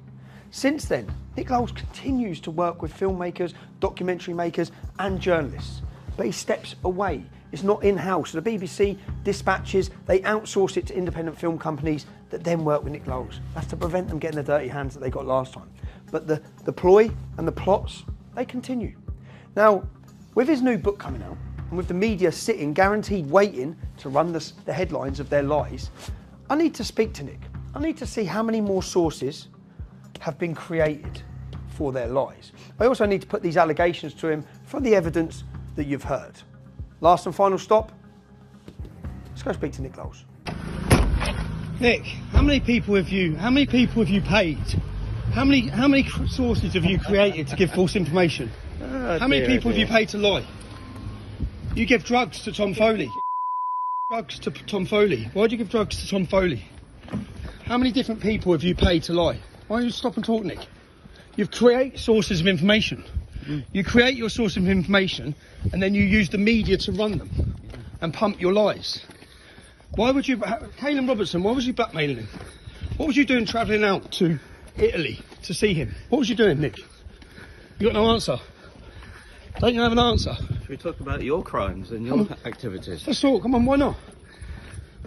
Since then, Nick Lowell continues to work with filmmakers, documentary makers and journalists, but he steps away. It's not in-house. So the BBC dispatches, they outsource it to independent film companies that then work with Nick Lowles. That's to prevent them getting the dirty hands that they got last time. But the ploy and the plots, they continue. Now, with his new book coming out, and with the media sitting, guaranteed waiting to run the headlines of their lies, I need to speak to Nick. I need to see how many more sources have been created for their lies. I also need to put these allegations to him from the evidence that you've heard. Last and final stop, let's go speak to Nick Lowles. Nick, how many people have you paid? How many sources have you created to give false information? How many people have you paid to lie? You give drugs to Tom Foley. Drugs to Tom Foley. Why do you give drugs to Tom Foley? How many different people have you paid to lie? Why don't you stop and talk, Nick? You create sources of information. You create your source of information and then you use the media to run them and pump your lies. Why would you, Caelan Robertson, why was you blackmailing him? What was you doing travelling out to Italy to see him? What was you doing, Nick? You got no answer? Don't you have an answer? Should we talk about your crimes and your activities? Let's talk, come on, why not?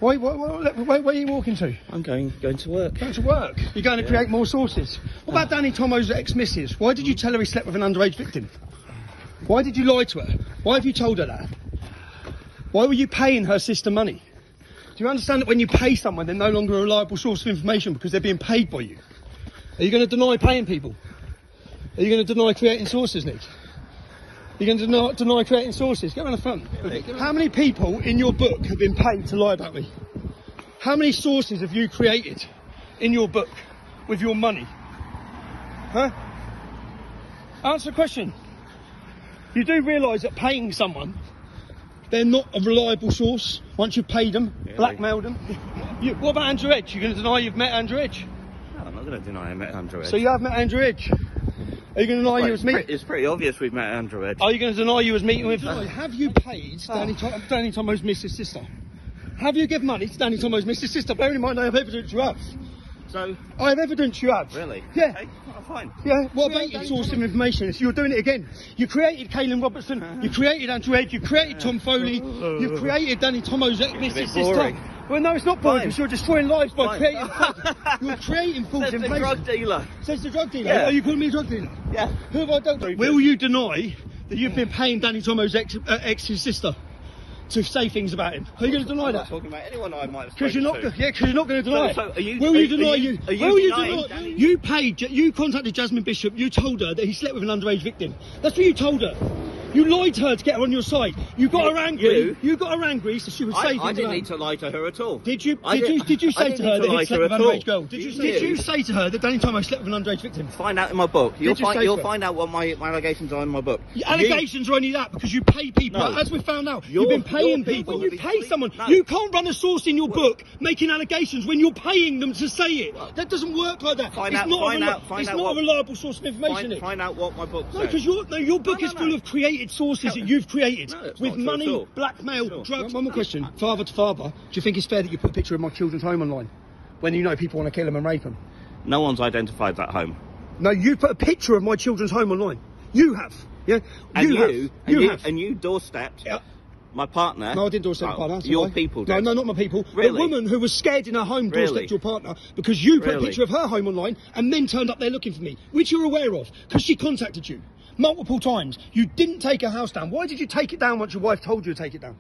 Where are you walking to? I'm going to work. Going to work? You're going to create more sources? What about Danny Tomo's ex-missus? Why did you tell her he slept with an underage victim? Why did you lie to her? Why have you told her that? Why were you paying her sister money? Do you understand that when you pay someone, they're no longer a reliable source of information because they're being paid by you? Are you going to deny paying people? Are you going to deny creating sources, Nick? You're going to deny creating sources? Get around the front. How many people in your book have been paid to lie about me? How many sources have you created in your book with your money? Huh? Answer the question. You do realise that paying someone, they're not a reliable source once you've paid them, blackmailed them. What about Andrew Edge? You're going to deny you've met Andrew Edge? No, I'm not going to deny I met Andrew Edge. So you have met Andrew Edge? Are you going to deny you was meeting? It's pretty obvious we've met Andrew Edge. Are you going to deny you was meeting with? Have you paid Danny Tomo's missus' sister? Have you given money to Danny Tomo's missus' sister? Bearing in mind I have evidence you have. So I have evidence you have. Really? Yeah. Okay, fine. Yeah. What about your source of information? So you're doing it again. You created Caelan Robertson. You created Andrew Edge. You created Tom Foley. You created Danny Tomo's ex-missus' sister. Well, no, it's not boring because you're destroying lives by creating. You're creating false information. Says the drug dealer. Says the drug dealer. Yeah. Are you calling me a drug dealer? Yeah. Who have I done? Will you deny that you've been paying Danny Tomo's ex's sister to say things about him? Are you going to deny I'm that? not talking about anyone I might have Because you're not. to. Yeah, because you're not going to deny it. So are you? Will you deny you? Will you denying deny? You paid. You contacted Jasmine Bishop. You told her that he slept with an underage victim. That's what you told her. You lied to her to get her on your side. You got her angry. You got her angry, so she would say things. I didn't need to lie to her at all. Did you? Did you say to her that he slept with an underage girl? Did you say to her that Danny Tomo slept with an underage victim? Find out in my book. You'll find out what my allegations are in my book. Allegations are only that because you pay people. As we found out, you've been paying people. When you pay someone, you can't run a source in your book making allegations when you're paying them to say it. That doesn't work like that. It's not a reliable source of information. Find out what my book says. No, because your book is full of created sources that you've created with money, blackmail, drugs. One more question. Father to father, do you think it's fair that you put a picture of my children's home online when you know people want to kill them and rape them? No one's identified that home. No, you put a picture of my children's home online. You have. Yeah. And you have. And you doorstepped. Yeah. My partner. No, I didn't doorstep my partner. Your people did. No, not my people. Really? A woman who was scared in her home doorstepped your partner because you put a picture of her home online and then turned up there looking for me, which you're aware of because she contacted you multiple times. You didn't take her house down. Why did you take it down once your wife told you to take it down?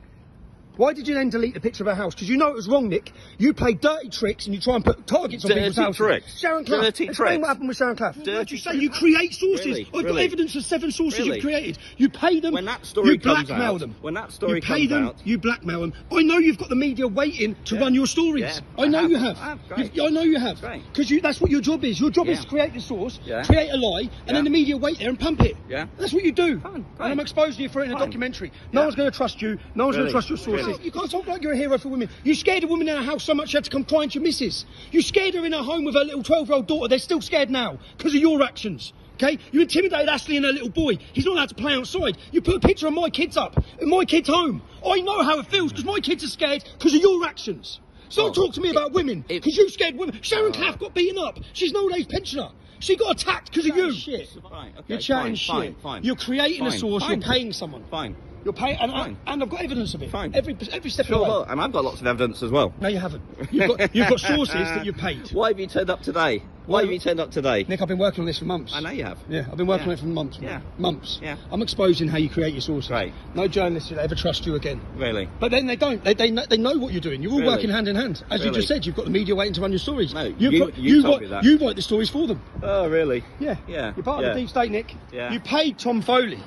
Why did you then delete the picture of her house? Because you know it was wrong, Nick. You play dirty tricks and you try and put targets on people's houses. Tricks. Sharon Clough. Explain what happened with Sharon Clough. What you say? You create sources. I've got evidence of 7 sources you've created. You pay them. When that story comes blackmail out, them. When that story you pay comes them. out, you blackmail them. I know you've got the media waiting to run your stories. Yeah, I know you have. I know you have. Because that's what your job is. Your job is to create the source, create a lie, and then the media wait there and pump it. Yeah. That's what you do. And I'm exposing you for it in a documentary. No one's going to trust you. No one's going to trust your sources. You can't talk like you're a hero for women. You scared a woman in her house so much she had to come crying to your missus. You scared her in her home with her little 12-year-old daughter. They're still scared now because of your actions. Okay? You intimidated Ashley and her little boy. He's not allowed to play outside. You put a picture of my kids up in my kid's home. I know how it feels because my kids are scared because of your actions. So don't talk to me about women because you scared women. Sharon Clough got beaten up. She's an old age pensioner. She got attacked because of you. Shit. Fine, okay, You're chatting shit. You're creating a source. You're paying someone. Fine. You're paying, and I've got evidence of it. Fine. Every step of the way. Sure, and I've got lots of evidence as well. No, you haven't. You've got sources that you've paid. Why have you turned up today? Why have you turned up today? Nick, I've been working on this for months. I know you have. Yeah, I've been working on it for months. Yeah. Months. Yeah. I'm exposing how you create your sources. Right. No journalist will ever trust you again. Really? But then they don't. They know what you're doing. You're all working hand in hand. As you just said, you've got the media waiting to run your stories. No, you told me that. You write the stories for them. Oh, really? Yeah. Yeah. You're part of the deep state, Nick. Yeah. You paid Tom Foley.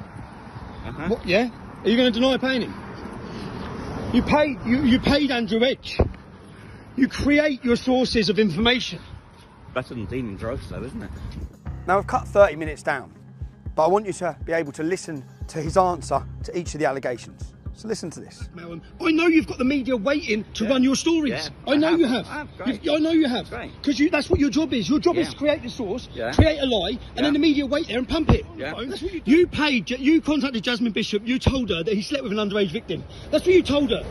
Uh-huh. What, yeah? Are you going to deny paying him? You paid Andrew Edge. You create your sources of information. Better than dealing drugs, though, isn't it? Now, I've cut 30 minutes down, but I want you to be able to listen to his answer to each of the allegations. So listen to this. I know you've got the media waiting to run your stories. Yeah, I know you have. Great. I know you have. Because that's what your job is. Your job is to create the source, create a lie, and then the media wait there and pump it. Yeah. That's what you contacted Jasmine Bishop. You told her that he slept with an underage victim. That's what you told her.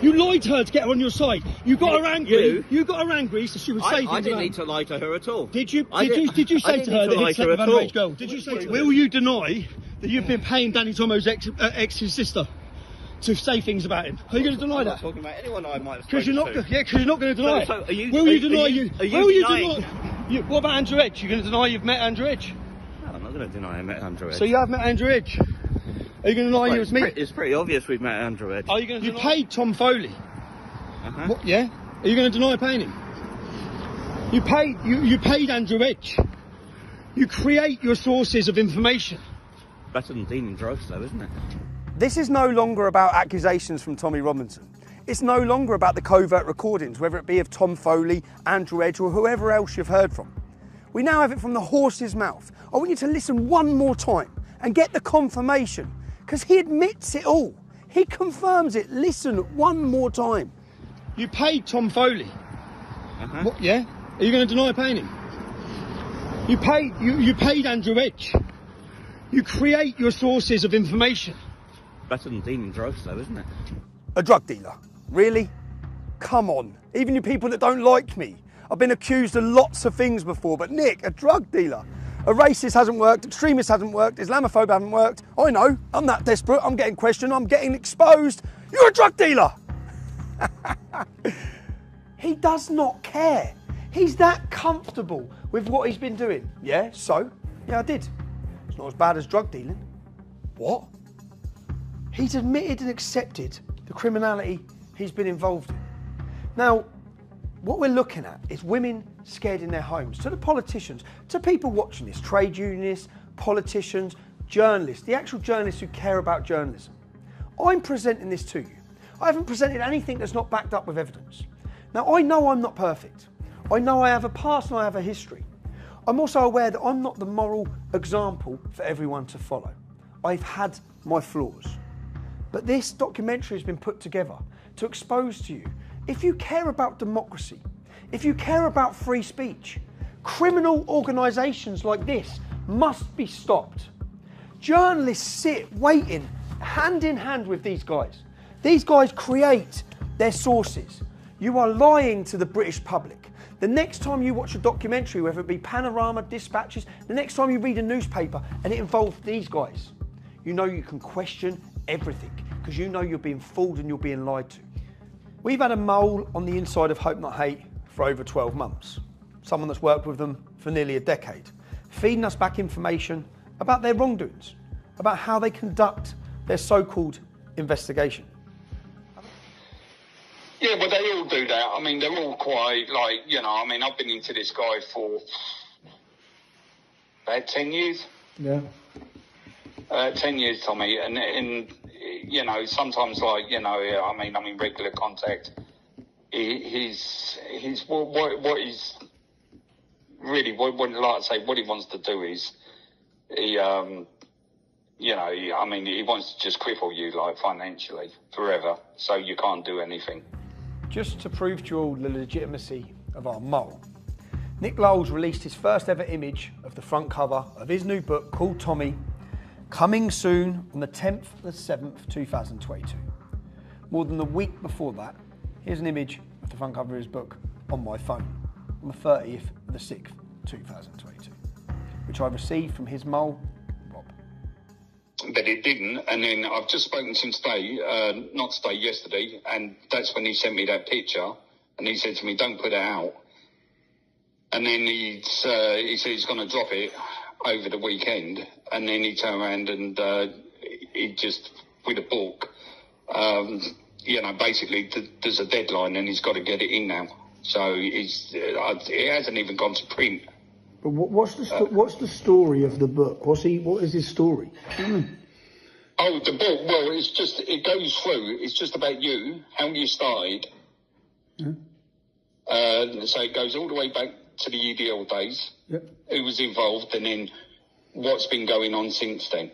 You lied to her to get her on your side. You got her angry. You got her angry so she would say things. I didn't need to lie to her at all. Did you say to her that he slept with an underage girl? Did you say to her? Will you deny that you've been paying Danny Tomo's ex's sister to say things about him? Are you going to deny that? I'm not talking about anyone I might have Because you're not going to deny it. So are you, will you deny what about Andrew Edge? You're going to deny you've met Andrew Edge? No, I'm not going to deny I met Andrew Edge. So you have met Andrew Edge? Are you going to deny you was me? It's pretty obvious we've met Andrew Edge. Are you going to? You paid Tom Foley. Uh-huh. What, yeah? Are you going to deny paying him? You paid Andrew Edge. You create your sources of information. Better than dealing drugs, though, isn't it? This is no longer about accusations from Tommy Robinson. It's no longer about the covert recordings, whether it be of Tom Foley, Andrew Edge, or whoever else you've heard from. We now have it from the horse's mouth. I want you to listen one more time and get the confirmation, because he admits it all. He confirms it. Listen one more time. You paid Tom Foley. Uh-huh. What, yeah? Are you going to deny paying him? You paid Andrew Edge. You create your sources of information. Better than dealing drugs, though, isn't it? A drug dealer? Really? Come on. Even you people that don't like me. I've been accused of lots of things before, but Nick, a drug dealer? A racist hasn't worked, extremist hasn't worked, Islamophobe hasn't worked. I know, I'm that desperate, I'm getting questioned, I'm getting exposed. You're a drug dealer! He does not care. He's that comfortable with what he's been doing. Yeah, so? Yeah, I did. It's not as bad as drug dealing. What? He's admitted and accepted the criminality he's been involved in. Now, what we're looking at is women scared in their homes, to the politicians, to people watching this, trade unionists, politicians, journalists, the actual journalists who care about journalism. I'm presenting this to you. I haven't presented anything that's not backed up with evidence. Now, I know I'm not perfect. I know I have a past and I have a history. I'm also aware that I'm not the moral example for everyone to follow. I've had my flaws. But this documentary has been put together to expose to you, if you care about democracy, if you care about free speech, criminal organisations like this must be stopped. Journalists sit waiting hand in hand with these guys. These guys create their sources. You are lying to the British public. The next time you watch a documentary, whether it be Panorama, Dispatches, the next time you read a newspaper and it involves these guys, you know you can question everything because you know you're being fooled and you're being lied to. We've had a mole on the inside of Hope Not Hate for over 12 months. Someone that's worked with them for nearly a decade, feeding us back information about their wrongdoings, about how they conduct their so-called investigation. Yeah, well, they all do that. I mean, they're all quite, like, you know, I mean, I've been into this guy for about 10 years. Yeah. 10 years, Tommy, and you know, sometimes, like, you know, I mean, I'm in regular contact. He's what he's really, what like I say, what he wants to do is, you know, I mean, he wants to just cripple you, like, financially, forever, so you can't do anything. Just to prove to you all the legitimacy of our mole, Nick Lowell's released his first ever image of the front cover of his new book called Tommy, coming soon on the 10th of the 7th, 2022. More than a week before that, here's an image of the front cover of his book on my phone on the 30th of the 6th, 2022. which I received from his mole, Rob. But it didn't, and then I've just spoken to him today, not today, yesterday, and that's when he sent me that picture, and he said to me, don't put it out. And then he said he's going to drop it over the weekend, and then he turned around and he just, with a book, you know, basically there's a deadline and he's got to get it in now. So it hasn't even gone to print. But what's the story of the book? What is his story? Oh, the book, well, it goes through, it's just about you, how you started. So it goes all the way back to the UDL days, who was involved, and then what's been going on since then.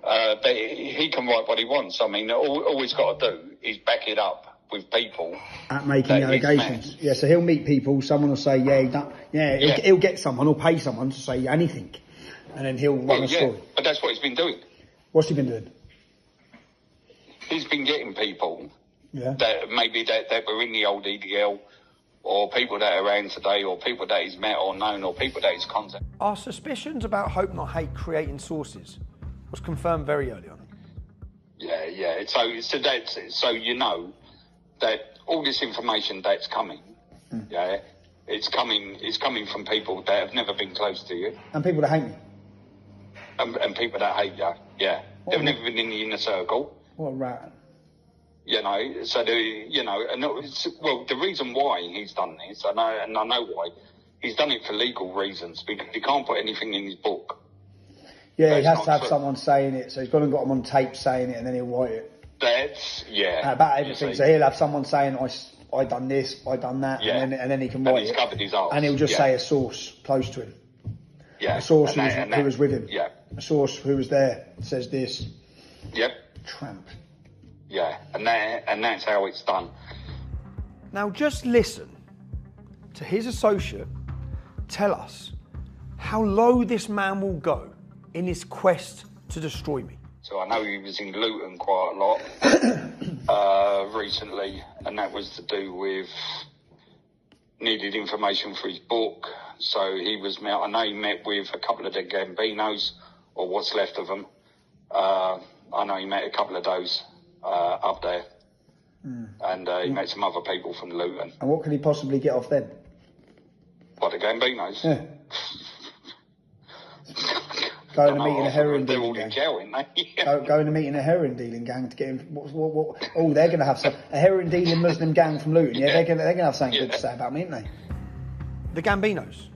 But he can write what he wants. I mean, all he's got to do is back it up with people. At making allegations. Yeah, so he'll meet people, someone will say, he'll get someone or pay someone to say anything. And then he'll run a story. But that's what he's been doing. What's he been doing? He's been getting people that maybe that were in the old EDL, or people that are around today, or people that he's met or known, or people that he's contacted. Our suspicions about Hope Not Hate creating sources was confirmed very early on. Yeah. So you know that all this information that's coming, it's coming from people that have never been close to you. And people that hate me. And people that hate you, they've never been in the inner circle. What a rat. You know, so the reason why he's done this, and I know why, he's done it for legal reasons, because he can't put anything in his book. Yeah, he has to have someone saying it, so he's gone and got him on tape saying it, and then he'll write it. About everything. So he'll have someone saying, I done this, I done that, and then he can write he's covered his arse. And he'll just say a source close to him. A source who was with him. A source who was there says this. Tramp. And that's how it's done. Now just listen to his associate tell us how low this man will go in his quest to destroy me. So I know he was in Luton quite a lot recently, and that was to do with needed information for his book. So I know he met with a couple of the Gambinos, or what's left of them. I know he met a couple of those up there. And he met some other people from Luton. And what could he possibly get off them? What, the Gambinos? Yeah. Going to meet in a heroin dealing gang. They're all in jail, aren't they? Going to meet in a heroin dealing gang to get him. Oh, they're going to have a heroin dealing Muslim gang from Luton. Yeah, they're going to have something good to say about me, aren't they? The Gambinos.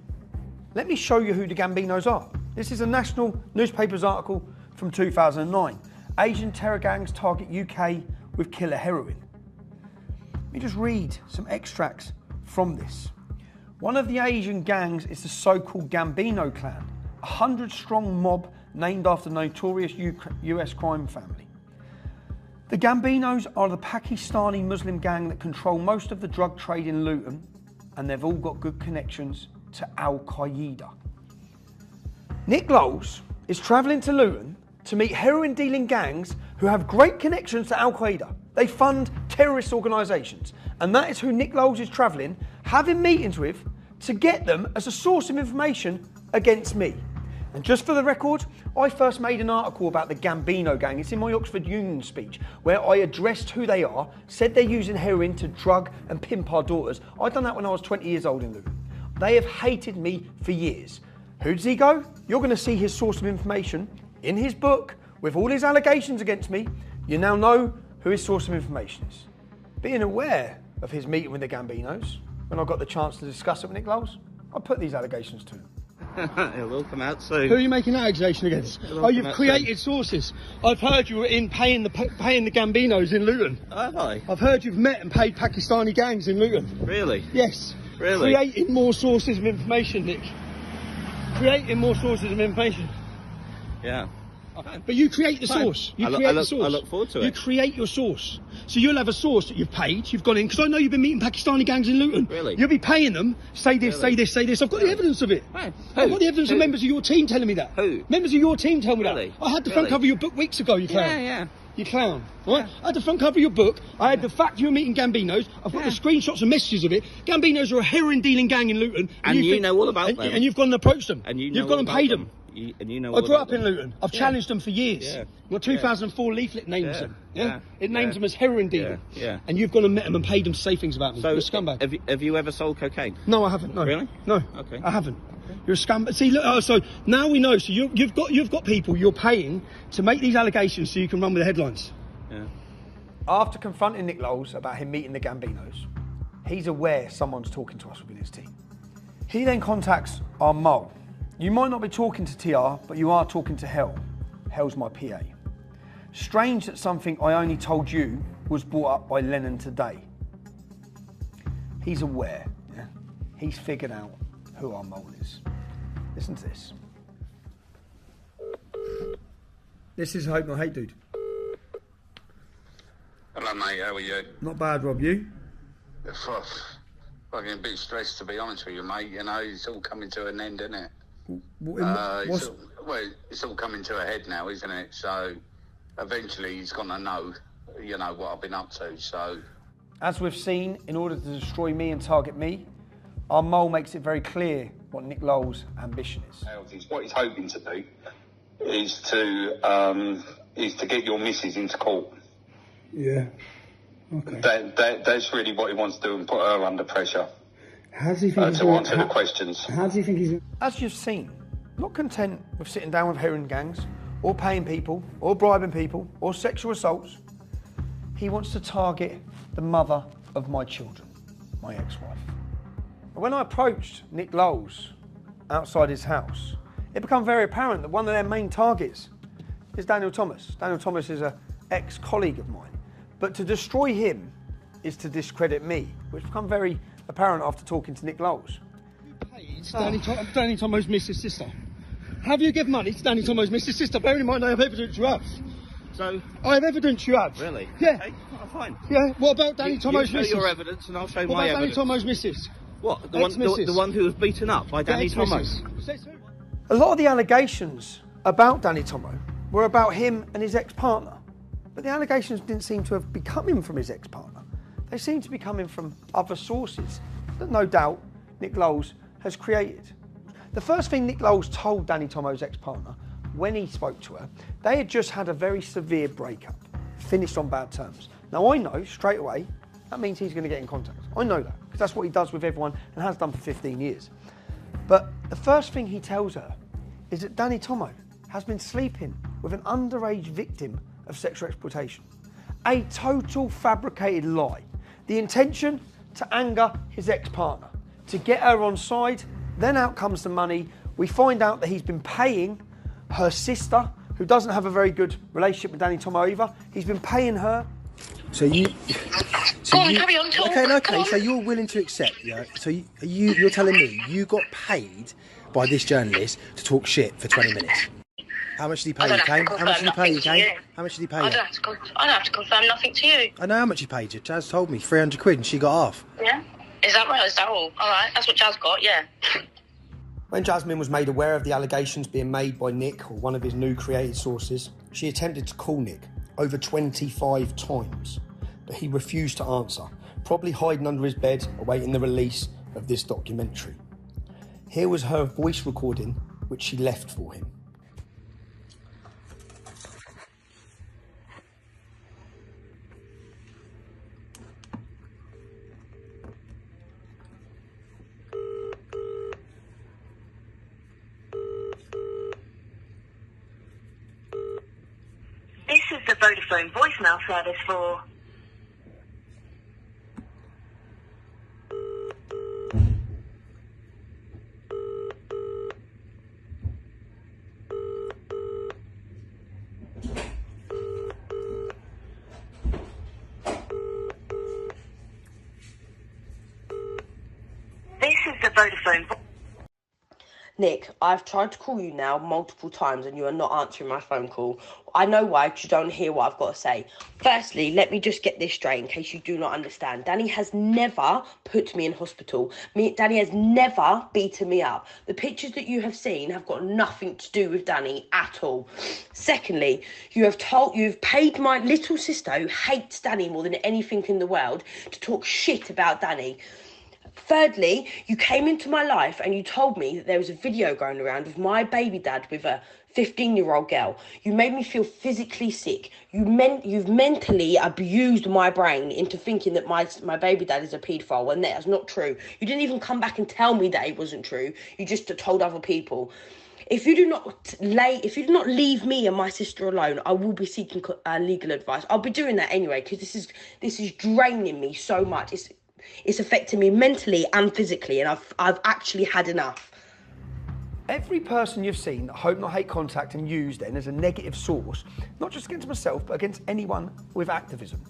Let me show you who the Gambinos are. This is a national newspaper's article from 2009. Asian terror gangs target UK with killer heroin. Let me just read some extracts from this. One of the Asian gangs is the so-called Gambino clan, a 100-strong mob named after the notorious US crime family. The Gambinos are the Pakistani Muslim gang that control most of the drug trade in Luton, and they've all got good connections to Al-Qaeda. Nick Lowles is travelling to Luton to meet heroin dealing gangs who have great connections to Al-Qaeda. They fund terrorist organisations, and that is who Nick Lowles is travelling, having meetings with, to get them as a source of information against me. And just for the record, I first made an article about the Gambino gang. It's in my Oxford Union speech, where I addressed who they are, said they're using heroin to drug and pimp our daughters. I'd done that when I was 20 years old in Luton. They have hated me for years. Who does he go? You're going to see his source of information in his book with all his allegations against me. You now know who his source of information is. Being aware of his meeting with the Gambinos, when I got the chance to discuss it with Nick Lowles, I put these allegations to him. It will come out soon. Who are you making that accusation against? Oh, you've created sources. I've heard you were in paying the Gambinos in Luton. Have I? I've heard you've met and paid Pakistani gangs in Luton. Really? Yes. Really? Creating more sources of information, Nick. Creating more sources of information. Yeah. But you create the source. You create the source. I look forward to it. You create your source. So you'll have a source that you've paid, you've gone in, because I know you've been meeting Pakistani gangs in Luton. Really? You'll be paying them, say this, say this, say this. I've got the evidence of it. Right. I've got the evidence of members of your team telling me that. Who? Members of your team tell me Really? that. I had the front cover of your book weeks ago, you clown. Yeah. You clown, right? I had the front cover of your book. I had the fact you were meeting Gambinos. I've got the screenshots and messages of it. Gambinos are a heroin dealing gang in Luton. And you know all about them. And you've gone and approached them. And you've gone and paid them. And you know I grew up in Luton. I've challenged them for years. Yeah. Well, 2004 leaflet names them. Yeah? It names them as heroin dealing. Yeah. And you've gone and met them and paid them to say things about me. So, You're a scumbag. Have you ever sold cocaine? No, I haven't. No. Really? No. Okay. I haven't. You're a scumbag. See, look. So now we know. So you've got people you're paying to make these allegations so you can run with the headlines. Yeah. After confronting Nick Lowles about him meeting the Gambinos, he's aware someone's talking to us within his team. He then contacts our mole. You might not be talking to TR, but you are talking to Hell. Hell's my PA. Strange that something I only told you was brought up by Lennon today. He's aware, yeah? He's figured out who our mole is. Listen to this. This is Hope Not Hate, dude. Hello, mate. How are you? Not bad, Rob. You? Fucking a bit stressed, to be honest with you, mate. You know, it's all coming to an end, isn't it? It's all coming to a head now, isn't it? So eventually he's going to know, you know, what I've been up to. So, as we've seen, in order to destroy me and target me, our mole makes it very clear what Nick Lowles' ambition is. What he's hoping to do is to get your missus into court. Yeah. Okay. That's really what he wants to do, and put her under pressure. How does he think to answer the questions? How does he think he's... As you've seen, not content with sitting down with heroin gangs, or paying people, or bribing people, or sexual assaults, he wants to target the mother of my children, my ex-wife. When I approached Nick Lowles outside his house, it became very apparent that one of their main targets is Daniel Thomas. Daniel Thomas is an ex-colleague of mine. But to destroy him is to discredit me, which became very apparent after talking to Nick Lowles. Danny Tomo's Mrs. sister. Have you given money to Danny Tomo's Mrs. sister? Bearing in mind I have evidence you have. So I have evidence you have. Really? Yeah. Okay, fine. Yeah. What about Danny Tomo's you Mrs.? show your evidence and I'll show what my about evidence. Danny Tomo's Mrs.? What? The one who was beaten up by Danny Tomo? A lot of the allegations about Danny Tomo were about him and his ex-partner. But the allegations didn't seem to have been coming from his ex-partner. They seem to be coming from other sources that no doubt Nick Lowles has created. The first thing Nick Lowles told Danny Tomo's ex-partner when he spoke to her, they had just had a very severe breakup, finished on bad terms. Now I know straight away that means he's going to get in contact. I know that because that's what he does with everyone and has done for 15 years. But the first thing he tells her is that Danny Tomo has been sleeping with an underage victim of sexual exploitation. A total fabricated lie. The intention to anger his ex-partner, to get her on side, then out comes the money. We find out that he's been paying her sister, who doesn't have a very good relationship with Danny Tomo either. He's been paying her. So you... Go on, carry on, talk. Okay, so you're willing to accept, yeah? So you're telling me you got paid by this journalist to talk shit for 20 minutes? How much did he pay you, Kane? How much did he pay you, Kane? How much did he pay you? I don't have to confirm nothing to you. I know how much he paid you. Jazz told me, 300 quid, and she got half. Yeah? Is that right? Is that all? All right, that's what Jazz got, yeah. When Jasmine was made aware of the allegations being made by Nick, or one of his new created sources, she attempted to call Nick over 25 times, but he refused to answer, probably hiding under his bed, awaiting the release of this documentary. Here was her voice recording, which she left for him. This is the Vodafone voicemail service for... This is the Vodafone... Nick, I've tried to call you now multiple times and you are not answering my phone call. I know why, because you don't hear what I've got to say. Firstly, let me just get this straight in case you do not understand. Danny has never put me in hospital. Danny has never beaten me up. The pictures that you have seen have got nothing to do with Danny at all. Secondly, you've paid my little sister, who hates Danny more than anything in the world, to talk shit about Danny. Thirdly, you came into my life and you told me that there was a video going around of my baby dad with a 15-year-old girl. You made me feel physically sick. You've mentally abused my brain into thinking that my baby dad is a paedophile, when that's not true. You didn't even come back and tell me that it wasn't true. You just told other people. If you do not leave me and my sister alone, I will be seeking legal advice. I'll be doing that anyway, because this is draining me so much. It's affecting me mentally and physically, and I've actually had enough. Every person you've seen that Hope Not Hate contact and use then as a negative source, not just against myself, but against anyone with activism.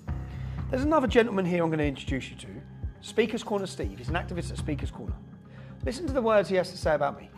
There's another gentleman here I'm going to introduce you to. Speaker's Corner Steve. He's an activist at Speaker's Corner. Listen to the words he has to say about me.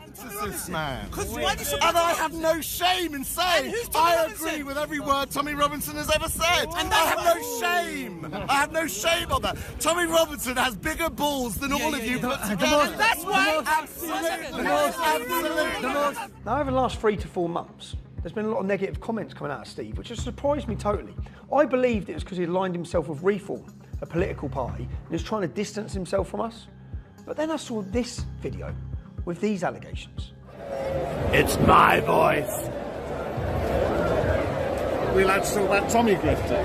This man. And I have no shame in saying I agree with every word Tommy Robinson has ever said. And I have no shame. I have no shame on that. Tommy Robinson has bigger balls than all of you put together. That's why. Absolutely. Now, over the last 3 to 4 months, there's been a lot of negative comments coming out of Steve, which has surprised me totally. I believed it was because he aligned himself with Reform, a political party, and he was trying to distance himself from us. But then I saw this video with these allegations. It's my voice. Are we allowed to talk about Tommy grifting?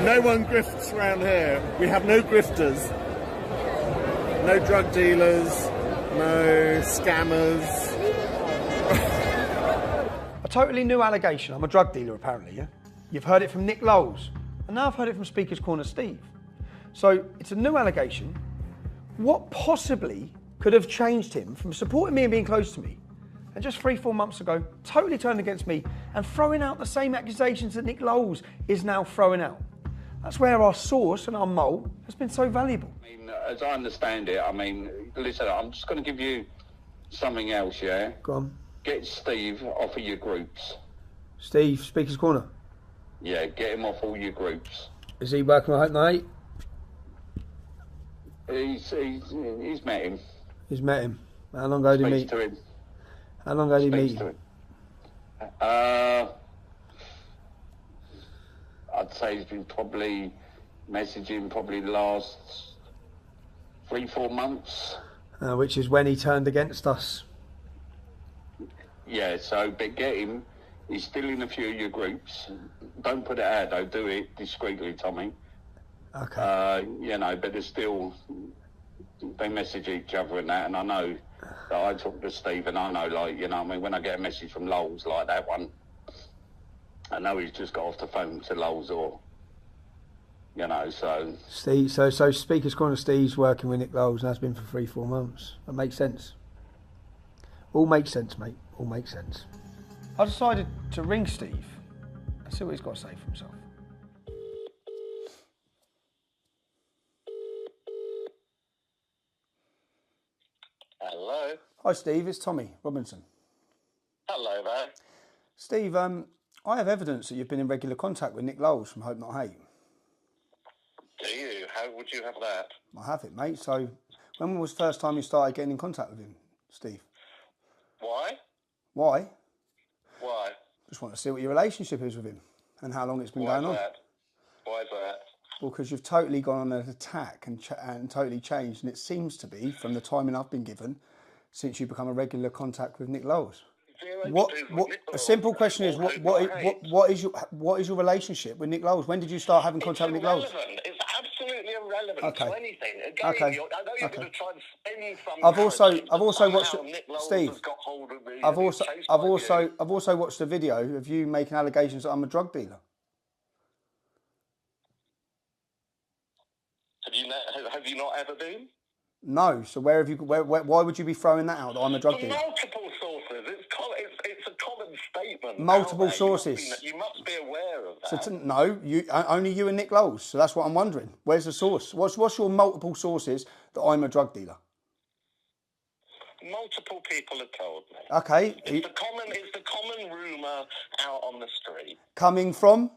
No one grifts around here. We have no grifters, no drug dealers, no scammers. A totally new allegation. I'm a drug dealer, apparently, yeah? You've heard it from Nick Lowles, and now I've heard it from Speaker's Corner Steve. So it's a new allegation. What possibly could have changed him from supporting me and being close to me, and just 3-4 months ago, totally turned against me and throwing out the same accusations that Nick Lowles is now throwing out? That's where our source and our mole has been so valuable. I mean, as I understand it, I mean, listen, I'm just going to give you something else, yeah? Go on. Get Steve off of your groups. Steve, Speaker's Corner. Yeah, get him off all your groups. Is he working with Hope Not Hate? He's met him. He's met him. How long ago did he meet? To him. How long ago did he meet him? I'd say he's been probably messaging the last 3-4 months. Which is when he turned against us. Yeah, so, but get him. He's still in a few of your groups. Don't put it out, though. Do it discreetly, Tommy. Okay. You know, but there's still, they message each other and that, and I know that I talk to Steve, and I know, like, you know, I mean, when I get a message from Lowles like that one, I know he's just got off the phone to Lowles, or, you know, so. Steve, so Speaker's Corner Steve's working with Nick Lowles, and that's been for 3-4 months. That makes sense. All makes sense, mate. All makes sense. I decided to ring Steve and see what he's got to say for himself. Hello. Hi Steve, it's Tommy Robinson. Hello there. Steve, I have evidence that you've been in regular contact with Nick Lowles from Hope Not Hate. Do you? How would you have that? I have it, mate. So when was the first time you started getting in contact with him, Steve? Why? Why? Why? Just want to see what your relationship is with him and how long it's been going on. Why is that? Well, because you've totally gone on an attack and totally changed, and it seems to be, from the timing I've been given, since you become a regular contact with Nick Lowles. A simple question is, what is your relationship with Nick Lowles? When did you start having contact with Nick Lowles? It's absolutely irrelevant to anything. Again, Okay. I know you're going to try and spin some I've also watched Steve. I've also watched a video of you making allegations that I'm a drug dealer. Have you not ever been? No. So where have you? Why would you be throwing that out? That I'm a drug dealer. Multiple sources. It's a common statement. Multiple sources. You must be aware of that. So no, only you and Nick Lowles. So that's what I'm wondering. Where's the source? What's your multiple sources that I'm a drug dealer? Multiple people have told me. Okay. It's the common rumour out on the street. Coming from?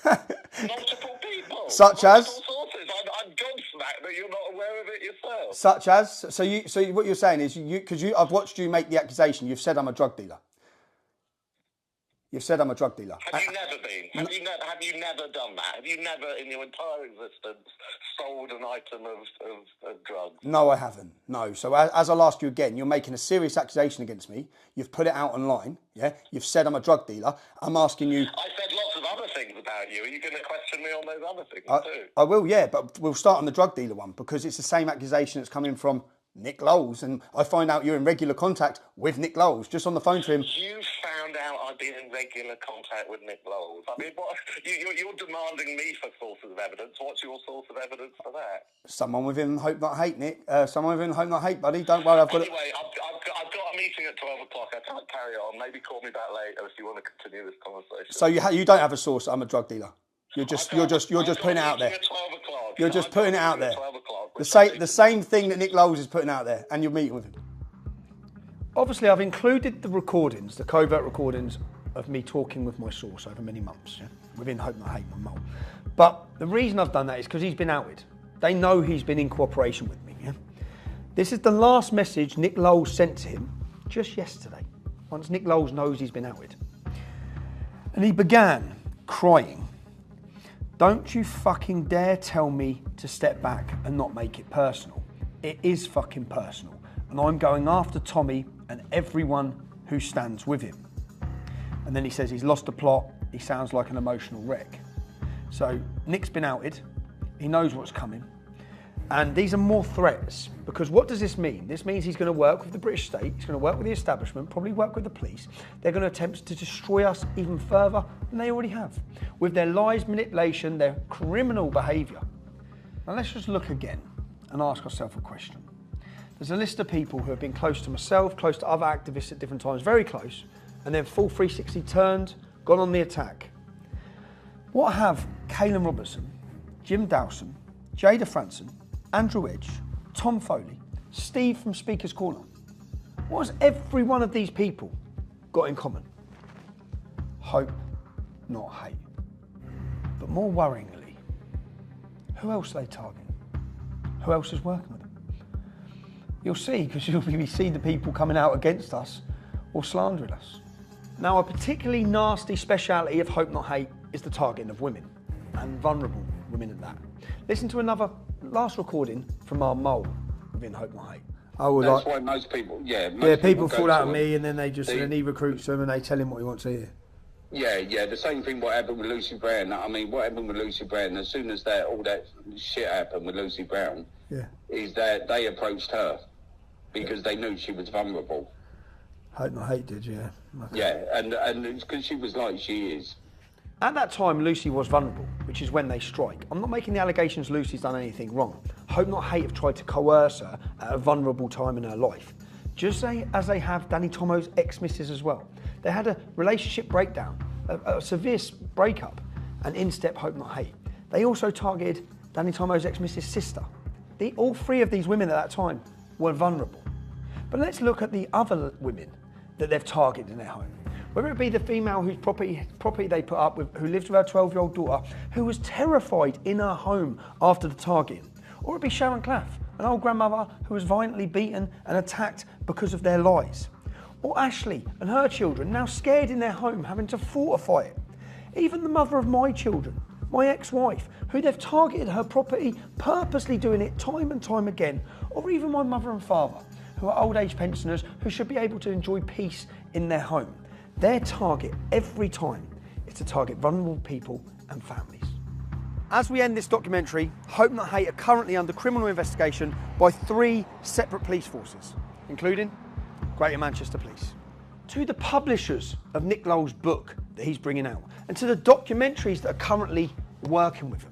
Multiple people. Such as? Multiple sources. I'm gobsmacked that you're not aware of it yourself. Such as? So what you're saying is, I've watched you make the accusation, you've said I'm a drug dealer. You've said I'm a drug dealer. Have you never been? Have you never done that? Have you never, in your entire existence, sold an item of drugs? No, I haven't. No. So as I'll ask you again, you're making a serious accusation against me. You've put it out online. Yeah. You've said I'm a drug dealer. I'm asking you. I said lots of other things about you. Are you going to question me on those other things too? I will, yeah. But we'll start on the drug dealer one because it's the same accusation that's coming from Nick Lowles, and I find out you're in regular contact with Nick Lowles, just on the phone to him. You found out I've been in regular contact with Nick Lowles. I mean, what, you're demanding me for sources of evidence. What's your source of evidence for that? Someone within Hope Not Hate, Nick. Someone within Hope Not Hate, buddy. Don't worry, I've got Anyway, I've got a meeting at 12 o'clock. I can't carry on. Maybe call me back later if you want to continue this conversation. So you don't have a source. I'm a drug dealer. You're just putting it out there. You're just putting it out there. The same thing that Nick Lowles is putting out there, and you're meeting with him. Obviously, I've included the recordings, the covert recordings of me talking with my source over many months, within Hope Not Hate, my mole. But the reason I've done that is because he's been outed. They know he's been in cooperation with me. This is the last message Nick Lowles sent to him just yesterday, once Nick Lowles knows he's been outed. And he began crying. Don't you fucking dare tell me to step back and not make it personal. It is fucking personal. And I'm going after Tommy and everyone who stands with him. And then he says he's lost the plot. He sounds like an emotional wreck. So Nick's been outed. He knows what's coming. And these are more threats, because what does this mean? This means he's going to work with the British state, he's going to work with the establishment, probably work with the police. They're going to attempt to destroy us even further than they already have, with their lies, manipulation, their criminal behaviour. Now let's just look again and ask ourselves a question. There's a list of people who have been close to myself, close to other activists at different times, very close, and then full 360 turned, gone on the attack. What have Caelan Robertson, Jim Dowson, Jada Franson, Andrew Edge, Tom Foley, Steve from Speaker's Corner. What has every one of these people got in common? Hope, not hate. But more worryingly, who else are they targeting? Who else is working with them? You'll see, because you'll be seeing the people coming out against us or slandering us. Now, a particularly nasty speciality of Hope Not Hate is the targeting of women, and vulnerable women at that. Listen to another last recording from our mole within Hope Not Hate. That's why most people, people fall out of me, and then then he recruits them and they tell him what he wants to hear. Yeah, the same thing what happened with Lucy Brown. I mean, what happened with Lucy Brown, as soon as all that shit happened with Lucy Brown, is that they approached her because they knew she was vulnerable. Hope Not Hate did, yeah. Okay. Yeah, and because she was like she is. At that time, Lucy was vulnerable, which is when they strike. I'm not making the allegations Lucy's done anything wrong. Hope Not Hate have tried to coerce her at a vulnerable time in her life, just as they have Danny Tomo's ex-missus as well. They had a relationship breakdown, a severe breakup, and in step Hope Not Hate. They also targeted Danny Tomo's ex-missus' sister. All three of these women at that time were vulnerable. But let's look at the other women that they've targeted in their home. Whether it be the female whose property they put up with, who lived with her 12-year-old daughter, who was terrified in her home after the targeting, or it be Sharon Claff, an old grandmother who was violently beaten and attacked because of their lies, or Ashley and her children now scared in their home, having to fortify it. Even the mother of my children, my ex-wife, who they've targeted her property, purposely doing it time and time again, or even my mother and father, who are old age pensioners who should be able to enjoy peace in their home. Their target every time is to target vulnerable people and families. As we end this documentary, Hope Not Hate are currently under criminal investigation by 3 separate police forces, including Greater Manchester Police. To the publishers of Nick Lowles' book that he's bringing out, and to the documentaries that are currently working with him,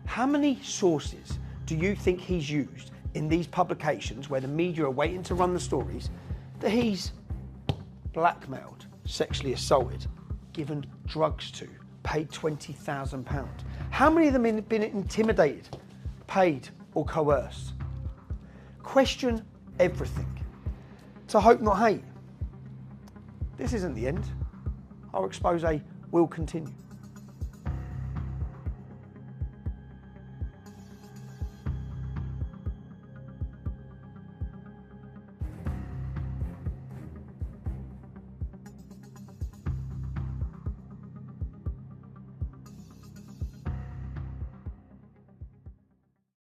how many sources do you think he's used in these publications where the media are waiting to run the stories that he's blackmailed, sexually assaulted, given drugs to, paid £20,000? How many of them have been intimidated, paid or coerced? Question everything. to Hope Not Hate. This isn't the end. Our expose will continue.